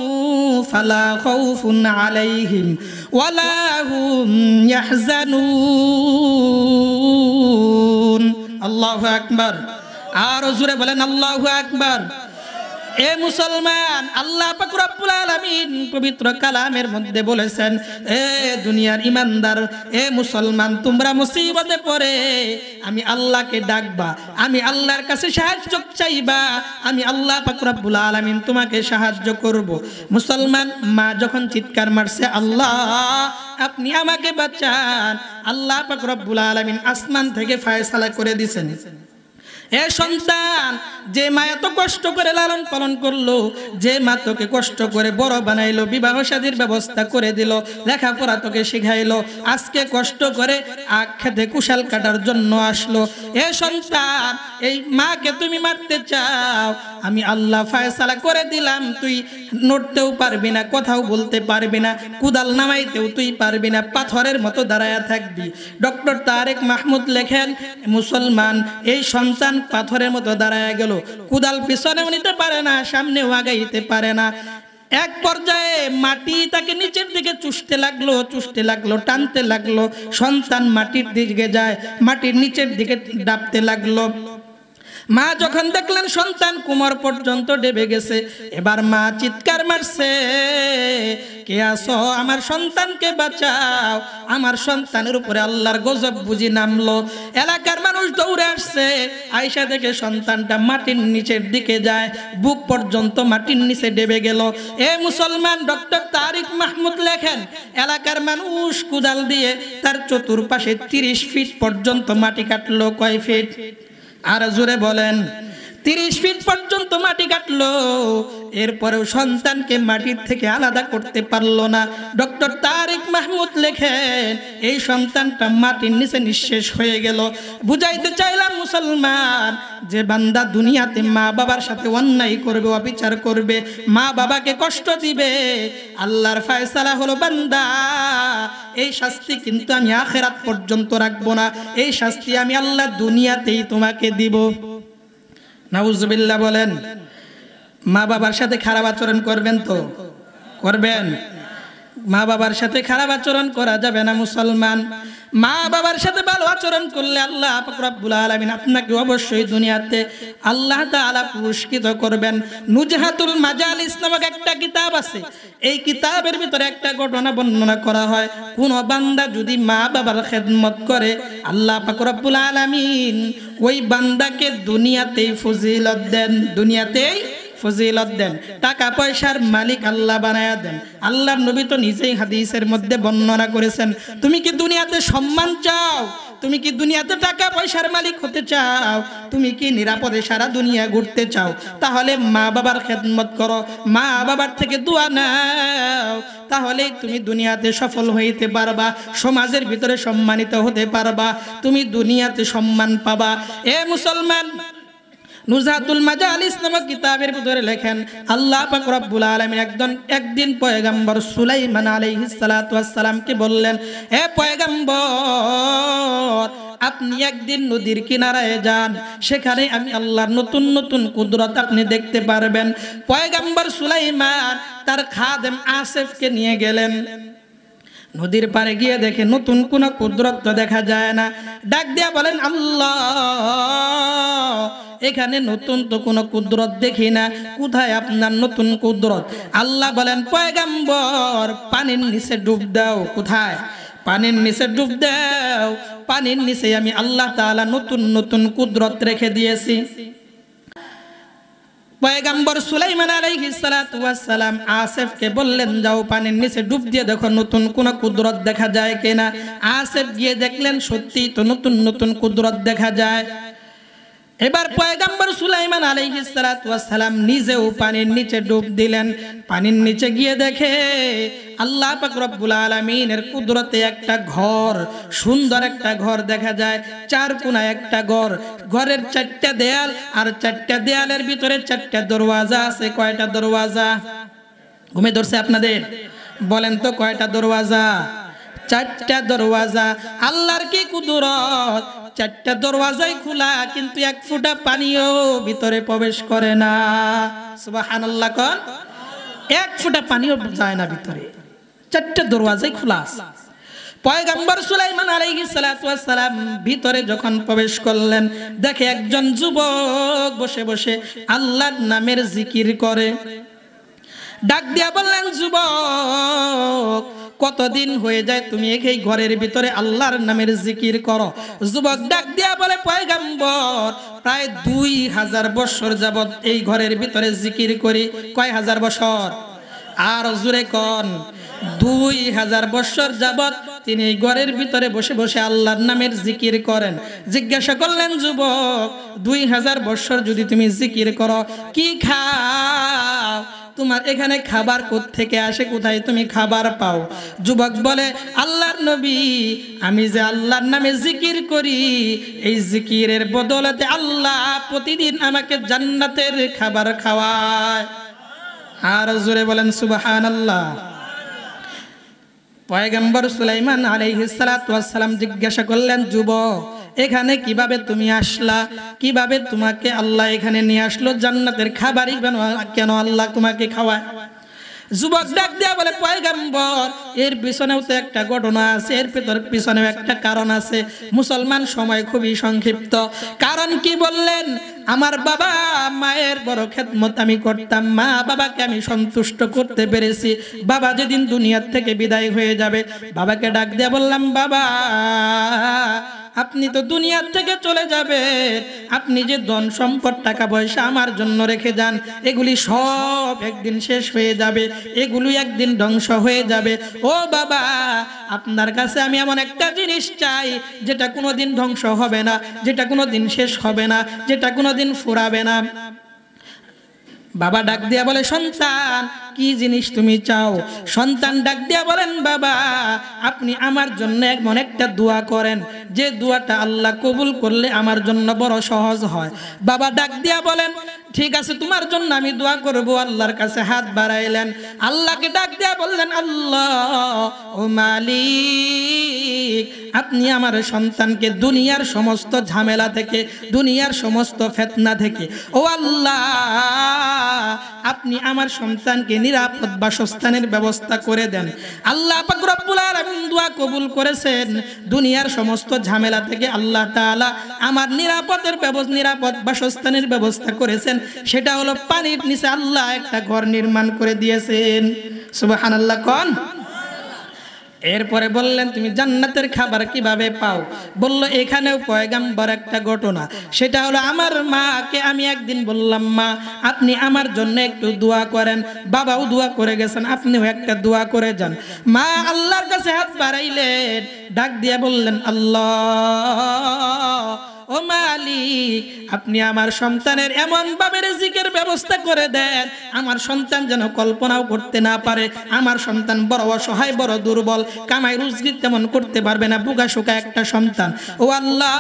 ফালা খাউফুন আলাইহিম ওয়ালা হুম ইয়াহজানুন। আল্লাহু আকবার। আর জোরে বলেন আল্লাহু আকবার। এ মুসলমান, আল্লাহ পাক রব্বুল আলামিন পবিত্র কালামের মধ্যে বলেছেন, এ দুনিয়ার ইমানদার, এ মুসলমান, তোমরা মুসিবতে পড়ে আমি আল্লাহকে ডাকবা, আমি আল্লাহর কাছে সাহায্য চাইবা, আমি আল্লাহ পাক রব্বুল আলামিন তোমাকে সাহায্য করব। মুসলমান, মা যখন চিৎকার মারছে, আল্লাহ আপনি আমাকে বাঁচান, আল্লাহ পাক রব্বুল আলামিন আসমান থেকে ফয়সালা করে দিয়েছেন। এ সন্তান, যে মা এত কষ্ট করে লালন পালন করলো, যে মা তোকে কষ্ট করে বড় বানাইলো, বিবাহ শাদীর ব্যবস্থা করে দিল, লেখাপড়া তোকে শিখাইলো, আজকে কষ্ট করে আখ খেতে কুশাল কাটার জন্য আসলো। এ সন্তান, এই মাকে তুমি মারতে চাও, আমি আল্লাহ ফয়সালা করে দিলাম, তুই নড়তেও পারবি না, কথাও বলতে পারবি না, কুদাল নামাইতেও তুই পারবি না, পাথরের মতো দাঁড়ায়া থাকবি। ডক্টর তারেক মাহমুদ লেখেন, মুসলমান, এই সন্তান পাথরের মতো দাঁড়ায়া গেল, কুদাল পিছনেও নিতে পারে না, সামনেও আগাইতে পারে না। এক পর্যায়ে মাটি তাকে নিচের দিকে চুষতে লাগলো, টানতে লাগলো। সন্তান মাটির দিকে যায়, মাটির নিচের দিকে ডাবতে লাগলো। মা যখন দেখলেন সন্তান কোমর পর্যন্ত ডেবে গেছে, এবার মা চিৎকার মারছে, কে আসো, আমার সন্তানকে বাঁচাও। আমার সন্তানের উপরে আল্লাহর গজব বুঝি নামলো। এলাকার মানুষ দৌড়ে আসছে, আয়সা দেখে সন্তানটা মাটির নিচের দিকে যায়, বুক পর্যন্ত মাটির নিচে ডেবে গেল। এ মুসলমান, ডক্টর তারিক মাহমুদ লেখেন, এলাকার মানুষ কুদাল দিয়ে তার চতুর্পাশে 30 ফিট পর্যন্ত মাটি কাটলো। কয় ফিট? আর জোরে বলেন। 30 ফিট পর্যন্ত মাটি কাটলো, এরপরেও সন্তানকে মাটির থেকে আলাদা করতে পারলো না। ডক্টর তারিক মাহমুদ লেখেন, এই সন্তানটা মাটির নিচে নিঃশেষ হয়ে গেল। বুঝাইতে চাইলাম মুসলমান, যে বান্দা দুনিয়াতে মা বাবার সাথে অন্যায় করবে, অবিচার করবে, মা বাবাকে কষ্ট দিবে, আল্লাহর ফয়সালা হলো, বান্দা এই শাস্তি কিন্তু আমি আখিরাত পর্যন্ত রাখবো না, এই শাস্তি আমি আল্লাহ দুনিয়াতেই তোমাকে দিব। নাউজুবিল্লাহ বলেন। মা বাবার সাথে খারাপ আচরণ করবেন তো? করবেন? মা বাবার সাথে খারাপ আচরণ করা যাবে না মুসলমান। মা বাবার সাথে ভালো আচরণ করলে আল্লাহ পাক রব্বুল আলামিন আপনাকে অবশ্যই দুনিয়াতে আল্লাহ তাআলা পুরস্কৃত করবেন। নুজহাতুল মাজালিস নামক একটা কিতাব আছে, এই কিতাবের ভিতরে একটা ঘটনা বর্ণনা করা হয়। কোন বান্দা যদি মা বাবার খেদমত করে, আল্লাহ পাক রব্বুল আলামিন ওই বান্দাকে দুনিয়াতেই ফজিলত দেন, দুনিয়াতেই ফজিলত দেন, টাকা পয়সার মালিক আল্লাহ বানায়া দেন। আল্লাহর নবী তো নিজেই হাদিসের মধ্যে বর্ণনা করেছেন, তুমি কি দুনিয়াতে সম্মান চাও? তুমি কি দুনিয়াতে টাকা পয়সার মালিক হতে চাও? তুমি কি নিরাপদে সারা দুনিয়া ঘুরতে চাও? তাহলে মা বাবার খেদমত করো, মা বাবার থেকে দোয়া নাও, তাহলেই তুমি দুনিয়াতে সফল হইতে পারবা, সমাজের ভিতরে সম্মানিত হতে পারবা, তুমি দুনিয়াতে সম্মান পাবা। এ মুসলমান, নুজহাতুল মাজালিস নামক কিতাবের ভিতরে লেখেন, আল্লাহ পাক রব্বুল আলামিন একদিন পয়গম্বর সুলাইমান আলাইহিস সালাতু ওয়াস সালামকে বললেন, হে পয়গম্বর, আপনি একদিন নদীর কিনারায় যান, সেখানে আমি আল্লাহর নতুন নতুন কুদরত আপনি দেখতে পারবেন। পয়গম্বর সুলাইমান তার খাদেম আসেফকে নিয়ে গেলেন। নদীর পাড়ে গিয়ে দেখে নতুন কোন কুদরত দেখা যায় না। ডাক দিয়া বলেন, আল্লাহ, এখানে নতুন তো কোনো কুদরত দেখি না, কোথায় আপনার নতুন কুদরত? আল্লাহ বলেন পয়গম্বর পানির নিচে ডুব দাও। কোথায়? পানির নিচে ডুব দাও, পানির নিচে আমি আল্লাহ তাআলা নতুন নতুন কুদরত রেখে দিয়েছি। পয়গম্বর সুলাইমান আলাইহিস সালাতু ওয়াস সালাম আসিফকে বললেন যাও পানির নিচে ডুব দিয়ে দেখো নতুন কোন কুদরত দেখা যায় কিনা। আসিফ গিয়ে দেখলেন সত্যি তো নতুন নতুন কুদরত দেখা যায়। এবার পয়গম্বর সুলাইমান আলাইহিস সালাতু ওয়াস সালাম নিজেও পানির নিচে ডুব দিলেন। পানির নিচে গিয়ে দেখে আল্লাহ পাক রব্বুল আলামিনের কুদরতে একটা ঘর, সুন্দর একটা ঘর দেখা যায়। চার কোণায় একটা ঘর, ঘরের চারটা দেয়াল, আর চারটা দেয়ালের ভিতরে চারটা দরওয়াজা আছে। কয়টা দরওয়াজা? ঘুমে ধরছে আপনাদের? বলেন তো কয়টা দরওয়াজা? চারটা দরওয়াজা। আল্লাহর কি কুদরত! চারটা দরওয়াজাই খোলা, কিন্তু এক ফোঁটা পানিও ভিতরে প্রবেশ করে না। সুবহানাল্লাহ কোন! এক ফোঁটা পানিও যায় না ভিতরে, চারটা দরওয়াজাই খোলা আছে। পয়গম্বর সুলাইমান আলাইহিস সালাতু ওয়াস সালাম ভিতরে যখন প্রবেশ করলেন, দেখে একজন যুবক বসে বসে আল্লাহর নামের জিকির করে। ডাক দিয়া বললেন, যুবক কতদিন হয়ে যায় তুমি এই ঘরের ভিতরে আল্লাহর নামের জিকির করো? যুবক ডাক দিয়া বলে, পয়গম্বর প্রায় 2000 বছর যাবত এই ঘরের ভিতরে জিকির করি। কয় হাজার বছর? আর জোরে কোন! 2000 বছর যাবত তিনি এই ঘরের ভিতরে বসে বসে আল্লাহর নামের জিকির করেন। জিজ্ঞাসা করলেন, যুবক 2000 বছর যদি তুমি জিকির করো, কি খাও? তোমার এখানে খাবার কোত্থেকে আসে? কোথায় তুমি খাবার পাও? যুবক বলে, আল্লাহর নবী আমি যে আল্লাহর নামে জিকির করি, এই জিকিরের বদৌলতে আল্লাহ প্রতিদিন আমাকে জান্নাতের খাবার খাওয়ায়। আর জোরে বলেন সুবহানাল্লাহ। পয়গম্বর সুলাইমান আলাইহিস সালাতু ওয়াস সালাম জিজ্ঞাসা করলেন, যুবক এখানে কিভাবে তুমি আসলা? কিভাবে তোমাকে আল্লাহ এখানে নিয়ে আসলো? জান্নাতের খাবারই কেন আল্লাহ তোমাকে খাওয়ায়? যুবক ডাক দিয়া বলে, পয়গম্বর এর পিছনেও তো একটা ঘটনা আছে, এর পিছনেও একটা কারণ আছে। মুসলমান সময় খুবই সংক্ষিপ্ত। কারণ কি বললেন? আমার বাবা মায়ের বড় খেদমত আমি করতাম, মা বাবাকে আমি সন্তুষ্ট করতে পেরেছি। বাবা যেদিন দুনিয়ার থেকে বিদায় হয়ে যাবে, বাবাকে ডাক দিয়া বললাম, বাবা আপনি তো দুনিয়ার থেকে চলে যাবেন, আপনি যে ধন সম্পদ টাকা পয়সা আমার জন্য রেখে যান, এগুলি সব একদিন শেষ হয়ে যাবে, এগুলি একদিন ধ্বংস হয়ে যাবে। ও বাবা আপনার কাছে আমি এমন একটা জিনিস চাই যেটা কোনোদিন ধ্বংস হবে না, যেটা কোনোদিন শেষ হবে না, যেটা কোনোদিন ফুরাবে না। বাবা ডাক দিয়া বলে, সন্তান কি জিনিস তুমি চাও? সন্তান ডাক দিয়া বলেন, বাবা আপনি আমার জন্য এমন একটা দোয়া করেন যে দোয়াটা আল্লাহ কবুল করলে আমার জন্য বড় সহজ হয়। বাবা ডাক দিয়া বলেন, ঠিক আছে তোমার জন্য আমি দোয়া করব। আল্লাহর কাছে হাত বাড়াইলেন, আল্লাহকে ডাক দিয়া বললেন, আল্লাহ ও মালিক আপনি আমার সন্তানকে দুনিয়ার সমস্ত ঝামেলা থেকে, দুনিয়ার সমস্ত ফিতনা থেকে, ও আল্লাহ আপনি আমার সন্তানকে নিরাপদ বাসস্থানের ব্যবস্থা করে দেন। আল্লাহ পাক রব্বুল আলামিন দোয়া কবুল করেছেন। দুনিয়ার সমস্ত ঝামেলা থেকে আল্লাহ তাআলা আমার নিরাপদ বাসস্থানের ব্যবস্থা করেছেন। সেটা হলো পানির নিচে আল্লাহ একটা ঘর নির্মাণ করে দিয়েছেন। সুবহানাল্লাহ কোন! এরপরে বললেন, তুমি জান্নাতের খাবার কিভাবে পাও? বলল, এখানেও পয়গম্বর একটা ঘটনা। সেটা হলো আমার মাকে আমি একদিন বললাম, মা আপনি আমার জন্য একটু দোয়া করেন। বাবাও দোয়া করে গেছেন, আপনিও একটা দোয়া করে যান। মা আল্লাহর কাছে হাত বাড়াইলেন, ডাক দিয়ে বললেন, আল্লাহ ও মালিক আপনি আমার সন্তানের এমন ভাবে রিজিকের ব্যবস্থা করে দেন আমার সন্তান যেন কল্পনাও করতে না পারে। আমার সন্তান বড় অসহায়, বড় দুর্বল, কামাই রুজি তেমন করতে পারবে না, বুকা শুকা একটা সন্তান। ও আল্লাহ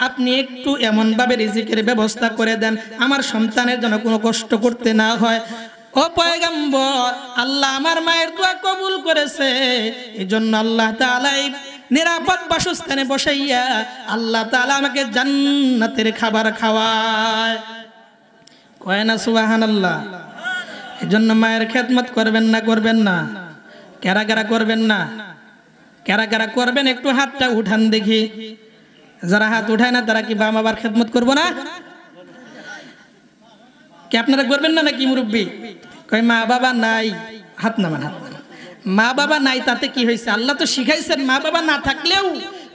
আপনি একটু এমন ভাবে রিজিকের ব্যবস্থা করে দেন আমার সন্তানের যেন কোনো কষ্ট করতে না হয়। ও পয়গম্বর আল্লাহ আমার মায়ের দোয়া কবুল করেছে, এজন্য আল্লাহ তাআলা নিরাপদ বাসস্থানে বসাইয়া আল্লাহ তাআলা আমাকে জান্নাতের খাবার খাওয়ায়। কয় না সুবহানাল্লাহ? এজন্য মায়ের খেদমত করবেন না? করবেন না? কারা কারা করবেন না? কারা কারা করবেন একটু হাতটা উঠান দেখি। যারা হাত উঠায় না তারা কি বাবা মার খেদমত করবো না? কি আপনারা করবেন না নাকি মুরব্বী? কয় মা বাবা নাই, হাত নামান, হাত নামান। মা বাবা নাই তাতে কি হয়েছে? আল্লাহ তো শিখাইছেন মা বাবা না থাকলেও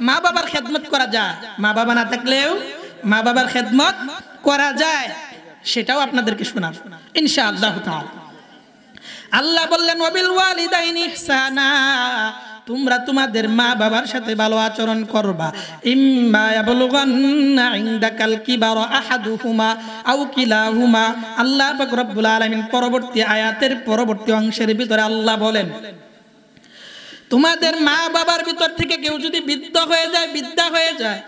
মা বাবার খেদমত করা যায়, মা বাবা না থাকলেও মা বাবার খেদমত করা যায়, সেটাও আপনাদেরকে শোনাব ইনশাআল্লাহ তাআলা। আল্লাহ বললেন ওয়াবিল ওয়ালিদাইনি ইহসানা, তোমরা তোমাদের মা বাবার সাথে ভালো আচরণ করবা। ইম্মা ইয়াবলুগান্না ইনদাকাল কিবারা আহাদুহুমা আও কিলাহুমা। আল্লাহ পাক রব্বুল আলামিন পরবর্তী আয়াতের পরবর্তী অংশের ভিতরে আল্লাহ বলেন, তোমাদের মা বাবার ভিতর থেকে কেউ যদি বৃদ্ধ হয়ে যায়, বিদ্যা হয়ে যায়,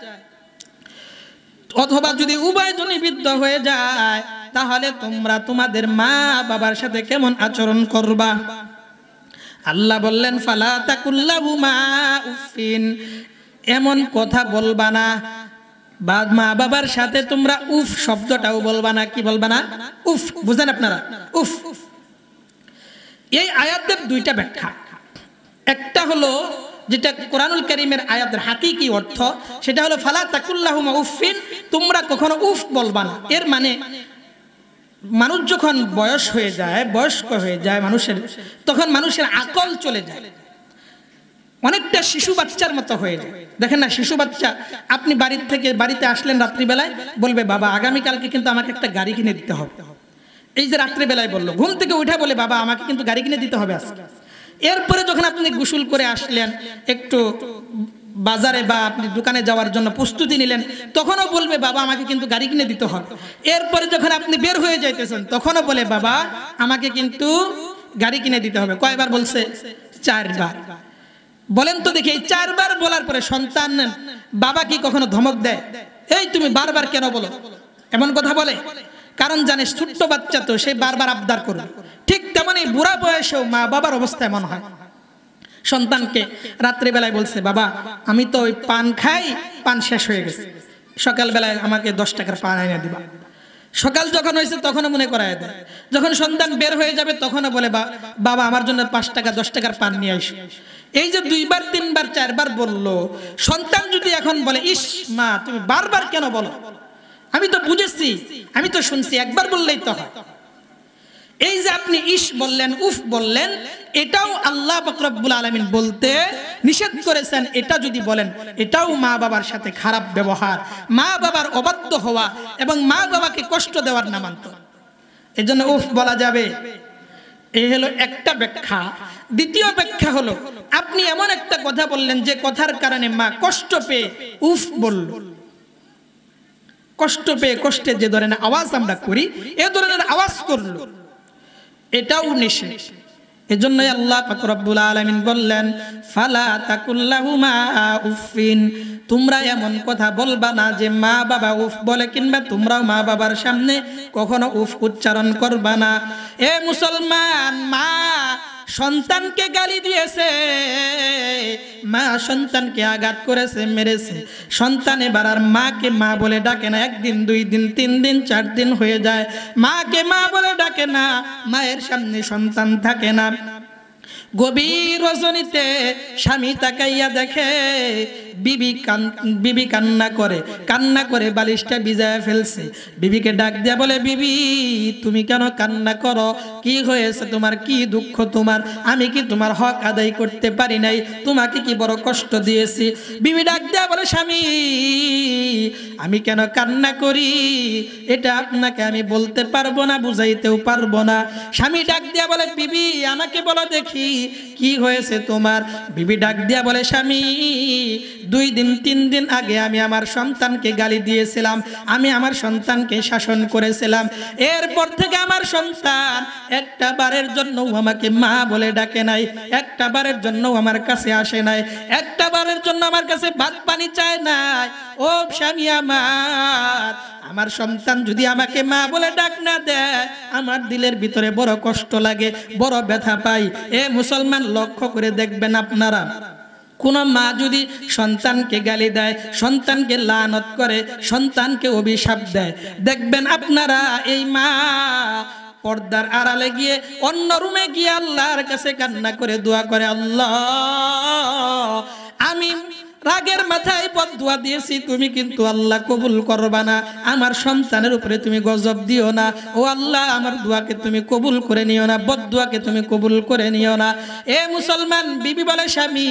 অথবা যদি উভয়জনই বৃদ্ধ হয়ে যায়, তাহলে তোমরা তোমাদের মা বাবার সাথে কেমন আচরণ করবা? আল্লাহ বললেন ফালা তাকুল্লাহুমা উফিন, এমন কথা বলবা না, বা মা বাবার সাথে তোমরা উফ শব্দটাও বলবা না। কি বলবা না? উফ। বুঝেন আপনারা? উফ। এই আয়াতের দুইটা ব্যাখ্যা। একটা হলো যেটা কোরআনুল কারীমের আয়াতের হাকিকি অর্থ, সেটা হলো ফালা তাকুল্লাহুমা উফিন, তোমরা কখনো উফ বলবা না। এর মানে মানুষ যখন বয়স হয়ে যায়, বয়স্ক হয়ে যায় মানুষের, তখন মানুষের আকল চলে যায়, অনেকটা শিশু বাচ্চার মতো হয়ে যায়। দেখেন না, শিশু বাচ্চা আপনি বাড়িতে আসলেন রাত্রিবেলায়, বলবে বাবা আগামীকালকে কিন্তু আমাকে একটা গাড়ি কিনে দিতে হবে। এই যে রাত্রিবেলায় বললো, ঘুম থেকে উঠে বলে বাবা আমাকে কিন্তু গাড়ি কিনে দিতে হবে আজকে। এরপরে যখন আপনি গোসল করে আসলেন, একটু বাজারে বা আপনি দোকানে যাওয়ার জন্য প্রস্তুতি নিলেন, তখনও বলবে বাবা আমাকে কিন্তু গাড়ি কিনে দিতে হবে। এরপরে যখন আপনি বের হয়ে যাইতেছেন, তখনও বলে বাবা আমাকে কিন্তু গাড়ি কিনে দিতে হবে। কয়বার বলছে? 4 বার। বলেন তো দেখি, এই 4 বার বলার পরে সন্তান বাবা কি কখনো ধমক দেয়? এই তুমি বারবার কেন বলো? এমন কথা বলে? কারণ জানে ছোট্ট বাচ্চা তো, সে বারবার আবদার করবে। ঠিক তেমনি বুড়া বয়সেও মা বাবার অবস্থা এমন হয়। সন্তানকে রাত্রিবেলায় বলছে বাবা আমি তো ওই পান খাই, পান শেষ হয়ে গেছে, সকালবেলায় আমাকে 10 টাকার পান এনে দিবা। সকাল যখন হয়েছে তখনও মনে করায় দেয়। যখন সন্তান বের হয়ে যাবে তখনও বলে বাবা আমার জন্য 5 টাকা 10 টাকার পান নিয়ে আসো। এই যে 2 বার 3 বার 4 বার বললো, সন্তান যদি এখন বলে ইস মা তুমি বারবার কেন বলো, আমি তো বুঝেছি, আমি তো শুনছি, একবার বললেই তো হয়। এই যে আপনি ইস বললেন, উফ বললেন, এটাও আল্লাহ পাক রব্বুল আলামিন বলতে নিষেধ করেছেন। এটা যদি বলেন, এটাও মা বাবার সাথে খারাপ ব্যবহার, মা বাবার অবাধ্য হওয়া এবং মা বাবাকে কষ্ট দেওয়ার নামান্তর। এজন্য উফ বলা যাবে। এই হলো একটা ব্যাখ্যা। দ্বিতীয় ব্যাখ্যা হলো আপনি এমন একটা কথা বললেন যে কথার কারণে মা কষ্ট পেয়ে উফ বলল। কষ্ট পেয়ে, কষ্টের যে ধরনের আওয়াজ আমরা করি, এ ধরনের আওয়াজ করলো, এটাও নিষেধ। এজন্যই আল্লাহ পাক রব্বুল আলামিন বললেন ফালা তাকুল্লাহুমা উফিন, তোমরা এমন কথা বলবা না যে মা বাবা উফ বলে, কিংবা তোমরাও মা বাবার সামনে কখনো উফ উচ্চারণ করবা না। এ মুসলমান, মা সন্তানকে গালি দিয়েছে, মা সন্তানকে আঘাত করেছে, মেরেছে, সন্তান এবার আর মাকে মা বলে ডাকে না। 1 দিন 2 দিন 3 দিন 4 দিন হয়ে যায়, মাকে মা বলে ডাকে না, মায়ের সামনে সন্তান থাকে না। গভীর রজনীতে স্বামী তাকাইয়া দেখে বিবি কান্না করে বালিশটা ভিজায় ফেলছে। বিবিকে ডাক দিয়া বলে বিবি তুমি কেন কান্না করো? কি হয়েছে তোমার? কি দুঃখ তোমার? আমি কি তোমার হক আদায় করতে পারি নাই? তোমাকে কি বড় কষ্ট দিয়েছি? বিবি ডাক দিয়া বলে স্বামী আমি কেন কান্না করি এটা আপনাকে আমি বলতে পারবো না, বুঝাইতেও পারবো না। স্বামী ডাক দিয়া বলে বিবি আমাকে বলো দেখি কি হয়েছে তোমার? বিবি ডাক দিয়া বলে স্বামী 2 দিন 3 দিন আগে আমি আমার সন্তানকে গালি দিয়েছিলাম, আমি আমার সন্তানকে শাসন করেছিলাম। এরপর থেকে আমার সন্তান একটা বারের জন্য আমাকে মা বলে ডাকে নাই, একটা বারের জন্য আমার কাছে আসে নাই, একটা বারের জন্য আমার কাছে ভাত পানি চায় নাই। ও স্বামী আমার সন্তান যদি আমাকে মা বলে ডাক না দেয়, আমার দিলের ভিতরে বড় কষ্ট লাগে, বড় ব্যথা পাই। এ মুসলমান লক্ষ্য করে দেখবেন আপনারা, কোন মা যদি সন্তানকে গালি দেয়, সন্তানকে লানত করে, সন্তানকে অভিশাপ দেয়, দেখবেন আপনারা এই মা পর্দার আড়ালে গিয়ে অন্য রুমে গিয়ে আল্লাহর কাছে কান্না করে দোয়া করে, আল্লাহ আমি রাগের মাথায় বদদুয়া দিয়েছি, তুমি কিন্তু আল্লাহ কবুল করবা না। আমার সন্তানের উপরে তুমি গজব দিও না। ও আল্লাহ, আমার দোয়াকে তুমি কবুল করে নিও না, বদদুয়াকে তুমি কবুল করে নিও না। এ মুসলমান, বিবি বলে স্বামী,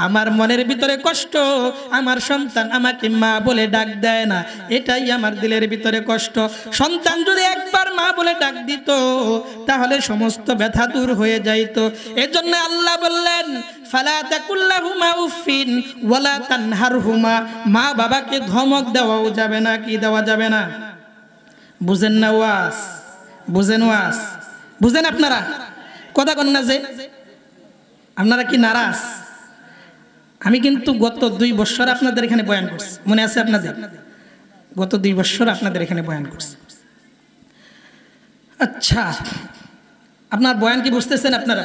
আমার মনের ভিতরে কষ্ট, আমার সন্তান আমাকে মা বলে ডাক দেয় না, এটাই আমার দিলের ভিতরে কষ্ট। সন্তান যদি একবার মা বলে ডাক দিত তাহলে সমস্ত ব্যথা দূর হয়ে যাইত। এজন্য আল্লাহ বললেন, ফালা তাকুল্লাহুমা উফিন ওয়ালা তানহারহুমা, মা বাবাকে ধমক দেওয়াও যাবে না। কি দেওয়া যাবে না? বুঝেন না ওয়াজ? বুঝেন ওয়াজ? বুঝেন আপনারা? কথা কন না যে আপনারা কি নারাজ? আমি কিন্তু গত 2 বছর আপনাদের এখানে বয়ান করছি, মনে আছে আপনাদের? গত 2 বছর আপনাদের এখানে বয়ান করছি। আচ্ছা, আপনার বয়ান কি বুঝতেছেন আপনারা?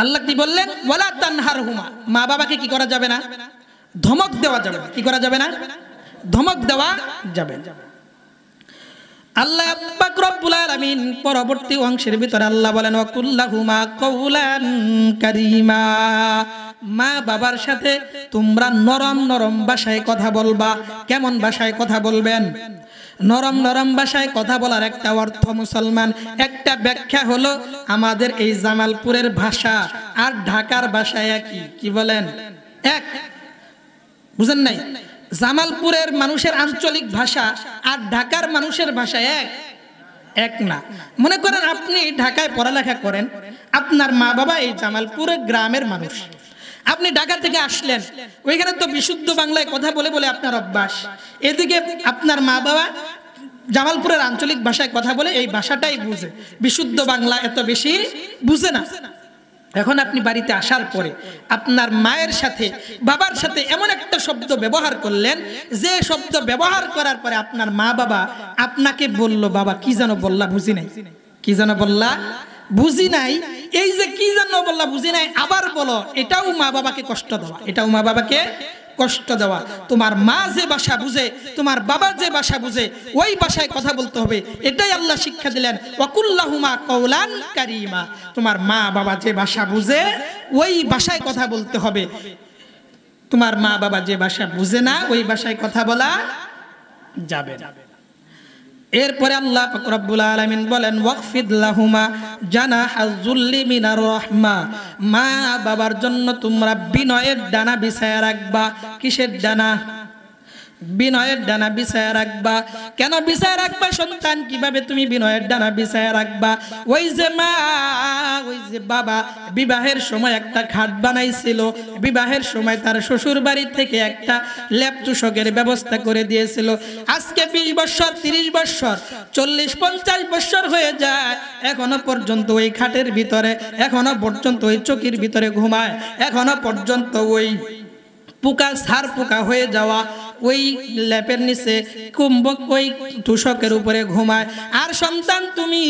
আল্লাহ কি বললেন? ওয়ালা তানহারহুমা, মা বাবাকে কি করা যাবে না? ধমক দেওয়া যাবে না। কি করা যাবে না? ধমক দেওয়া যাবে না। আল্লাহ পাক রব্বুল আলামিন পরবর্তী অংশের ভিতরে আল্লাহ বলেন, ওয়াকুল্লাহুমা কওলান কারীমা, মা বাবার সাথে তোমরা নরম নরম ভাষায় কথা বলবা। কেমন ভাষায় কথা বলবেন? নরম নরম ভাষায় কথা বলার একটা অর্থ মুসলমান, একটা ব্যাখ্যা হলো আমাদের এই জামালপুরের ভাষা আর ঢাকার ভাষা একই। কি বলেন? এক। বুঝেন নাই? জামালপুরের মানুষের আঞ্চলিক ভাষা আর ঢাকার মানুষের ভাষা এক না। মনে করেন আপনি ঢাকায় পড়ালেখা করেন, আপনার মা বাবা এই জামালপুরের গ্রামের মানুষ, আপনি ঢাকা থেকে আসলেন, ওইখানে তো বিশুদ্ধ বাংলায় কথা বলে বলে আপনার অভ্যাস। এদিকে আপনার মা বাবা জামালপুরের আঞ্চলিক ভাষায় কথা বলে, এই ভাষাটাই বুঝে, বিশুদ্ধ বাংলা এত বেশি বুঝে না। এখন আপনি বাড়িতে আসার পরে আপনার মায়ের সাথে বাবার সাথে এমন একটা শব্দ ব্যবহার করলেন, যে শব্দ ব্যবহার করার পরে আপনার মা বাবা আপনাকে বলল, বাবা কি যেন বললা বুঝি নাই, কি যেন বললা বুঝি নাই। এই যে কি যেন বললা বুঝি নাই আবার বলো, এটাও মা বাবাকে কষ্ট দেওয়া, এটাও মা বাবাকে কষ্ট দেওয়া। তোমার মা যে ভাষা বুঝে, তোমার বাবা যে ভাষা বুঝে, ওই ভাষায় কথা বলতে হবে। এটাই আল্লাহ শিক্ষা দিলেন, ওয়াকুল্লাহুমা কওলান কারীমা। তোমার মা বাবা যে ভাষা বুঝে ওই ভাষায় কথা বলতে হবে। তোমার মা বাবা যে ভাষা বুঝে না ওই ভাষায় কথা বলা যাবে না। এরপরে আল্লাহ পাক রব্বুল আলামিন বলেন, ওয়াকফিদ লাহুমা জানাহাজ যুল্লি মিনার রাহমা, মা বাবার জন্য তোমরা বিনয়ের ডানা বিছায়া রাখবা। কিসের ডানা? বিনয়ের ডানা বিছায়া রাখবা। কেন বিছায়া রাখবা? সন্তান, কিভাবে তুমি বিনয়ের ডানা বিছায়া রাখবা? ওই যে মা, ওই যে বাবা বিবাহের সময় একটা খাট বানাইছিল, বিবাহের সময় তার শ্বশুর বাড়ি থেকে একটা লেপ তুষকের ব্যবস্থা করে দিয়েছিল। আজকে 20 বছর, 30 বছর, 40, 50 বছর হয়ে যায়, এখনো পর্যন্ত ওই খাটের ভিতরে, এখনো পর্যন্ত ওই চকির ভিতরে ঘুমায়, এখনো পর্যন্ত ওই পোকা, সার পোকা হয়ে যাওয়া ওই লেপের নিচে, কুম্ভক ওই তুষকের উপরে ঘুমায়। আর সন্তান, তুমি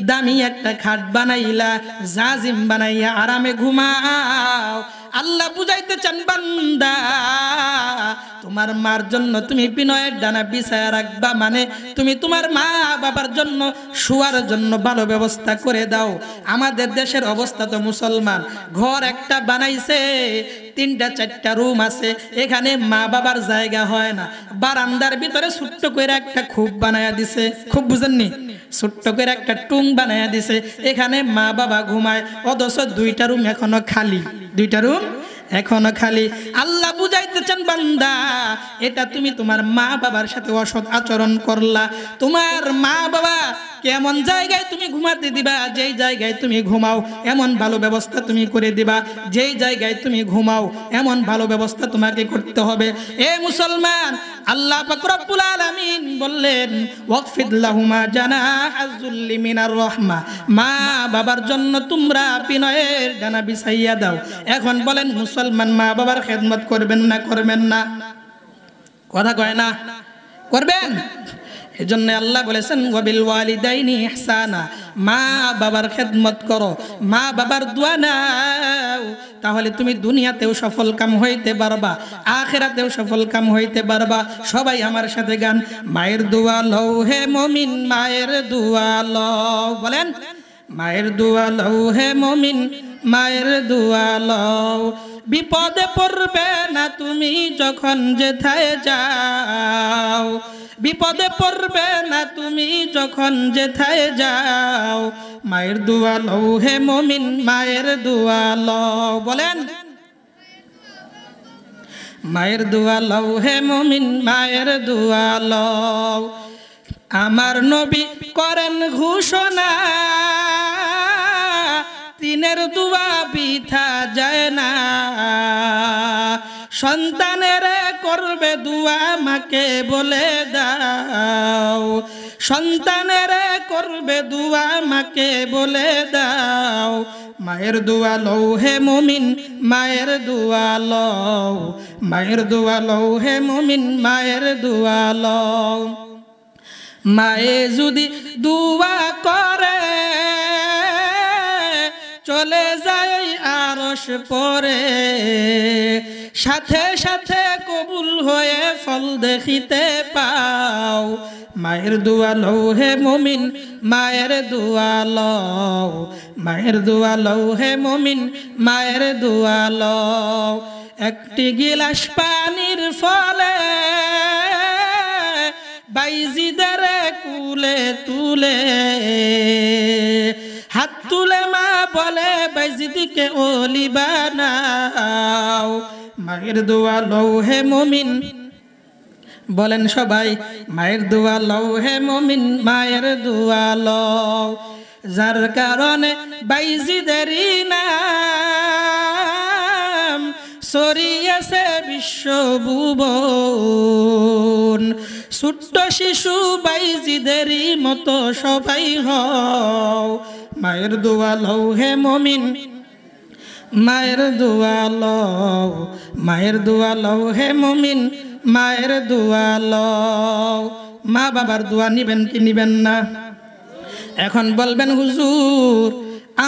দামি একটা খাট বানাইলা, জাজিম বানাইয়া আরামে ঘুমাও। আল্লাহ বুঝাইতে চান, বান্দা তোমার মার জন্য তুমি বিনয়ের ডানা বিছায়া রাখবা, মানে তুমি তোমার মা বাবার জন্য শোয়ার জন্য ভালো ব্যবস্থা করে দাও। আমাদের দেশের অবস্থা তো মুসলমান, ঘর একটা বানাইছে, 3টা 4টা রুম আছে, এখানে মা বাবার জায়গা হয় না। বারান্দার ভিতরে ছোট্ট করে একটা খুব বানায়া দিছে, খুব বুঝেননি, ছোট্ট করে একটা টুং বানায়া দিছে, এখানে মা বাবা ঘুমায়, অথচ 2টা রুম এখনো খালি, 2টা রুম এখনো খালি। আল্লাহ বুঝাইতেছেন, বান্দা এটা তুমি তোমার মা বাবার সাথে অসৎ আচরণ করলা। তোমার মা বাবা কেমন জায়গায় তুমি ঘুমাতে দিবা, যেই জায়গায় তুমি ঘুমাও এমন ভালো ব্যবস্থা তুমি করে দিবা, যেই জায়গায় তুমি ঘুমাও এমন ভালো ব্যবস্থা তোমাকে করতে হবে। এ মুসলমান, আল্লাহ পাক রব্বুল আলামিন বললেন, ওয়াকফিদ লাহুমা জানাহাজ যুল্লি মিনার রাহমা, মা বাবার জন্য তোমরা বিনয়ের ডানা বিছাইয়া দাও। এখন বলেন মুসলমান, মা বাবার খেদমত করবেন না করবেন না? কথা কয় না? করবেন। এজন্য আল্লাহ বলেছেন, ওয়াবিল ওয়ালিদাইনি ইহসানা, মা বাবার খেদমত করো, মা বাবার দোয়া নাও, তাহলে তুমি দুনিয়াতেও সফল কাম হইতে পারবা, আখিরাতেও সফল কাম হইতে পারবা। সবাই আমার সাথে গান, মায়ের দোয়া লও হে মুমিন, মায়ের দোয়া লও। বলেন, মায়ের দোয়া লও হে মুমিন, মায়ের দোয়া লও। বিপদে পড়বে না তুমি যখন যেথায় যাও, বিপদে পড়বে না তুমি যখন যেথায় যাও। মায়ের দোয়া লও হে মুমিন, মায়ের দোয়া লও। বলেন মায়ের দোয়া লও হে মুমিন, মায়ের দোয়া লও। আমার নবী করেন ঘোষণা, তিনের দোয়া বৃথা যায় না। সন্তানের করবে দোয়া মাকে বলে দাও, সন্তানের করবে দোয়া মাকে বলে দাও। মায়ের দোয়া লও হে মুমিন, মায়ের দোয়া লও। মায়ের দোয়া লও হে মুমিন, মায়ের দোয়া লও। মায়ে যদি দোয়া করে চলে যায় আরশ পরে, সাথে সাথে কবুল হয়ে ফল দেখিতে পাও। মায়ের দোয়া লও হে মুমিন, মায়ের দোয়া লও। মায়ের দোয়া লও হে মুমিন, মায়ের দোয়া লও। একটি গিলাস পানির ফলে বাইজিদের কুলে তুলে, হাত তুলে মা বলে বাইজিদিকে ওলি বানাও। মায়ের দোয়া লও হে মুমিন, বলেন সবাই মায়ের দোয়া লও হে মুমিন, মায়ের দোয়া লও। যার কারণে বাইজিদেরই নাম ছড়িয়েছে বিশ্বভুবন। ছোট্ট শিশু বাইজিদেরই মতো সবাই হও। মায়ের দোয়া লও হে মুমিন, মায়ের দোয়া লও। মায়ের দোয়া লও হে মুমিন, মায়ের দোয়া লও। মা বাবার দোয়া নিবেন কি নিবেন না? এখন বলবেন হুজুর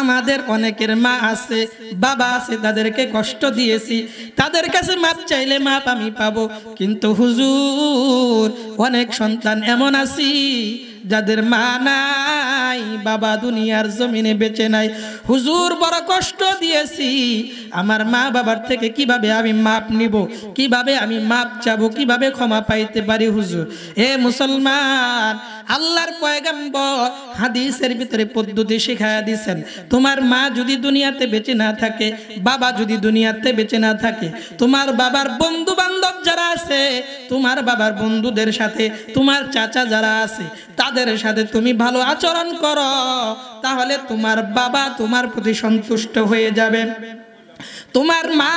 আমাদের অনেকের মা আছে, বাবা আছে, তাদেরকে কষ্ট দিয়েছি, তাদের কাছে মাপ চাইলে মাপ আমি পাবো। কিন্তু হুজুর অনেক সন্তান এমন আছি যাদের মা নাই, বাবা দুনিয়ার জমিনে বেঁচে নাই। হুজুর বড় কষ্ট দিয়েছি, আমার মা বাবার থেকে কিভাবে আমি মাপ নিব, কিভাবে আমি মাপ চাবো, কিভাবে ক্ষমা পাইতে পারি? হুজুর এ মুসলমান, আল্লাহর পয়গম্বর হাদিসের ভিতরে পদ্ধতি শিখায়া দিয়েছেন। তোমার মা যদি দুনিয়াতে বেঁচে না থাকে, বাবা যদি দুনিয়াতে বেঁচে না থাকে, তোমার বাবার বন্ধু বান্ধব যারা আছে, তোমার বাবার বন্ধুদের সাথে তোমার চাচা যারা আছে তাদের সাথে তুমি ভালো আচরণ করো, তাহলে তোমার বাবা তোমার প্রতি সন্তুষ্ট হয়ে যাবে। তোমার মা,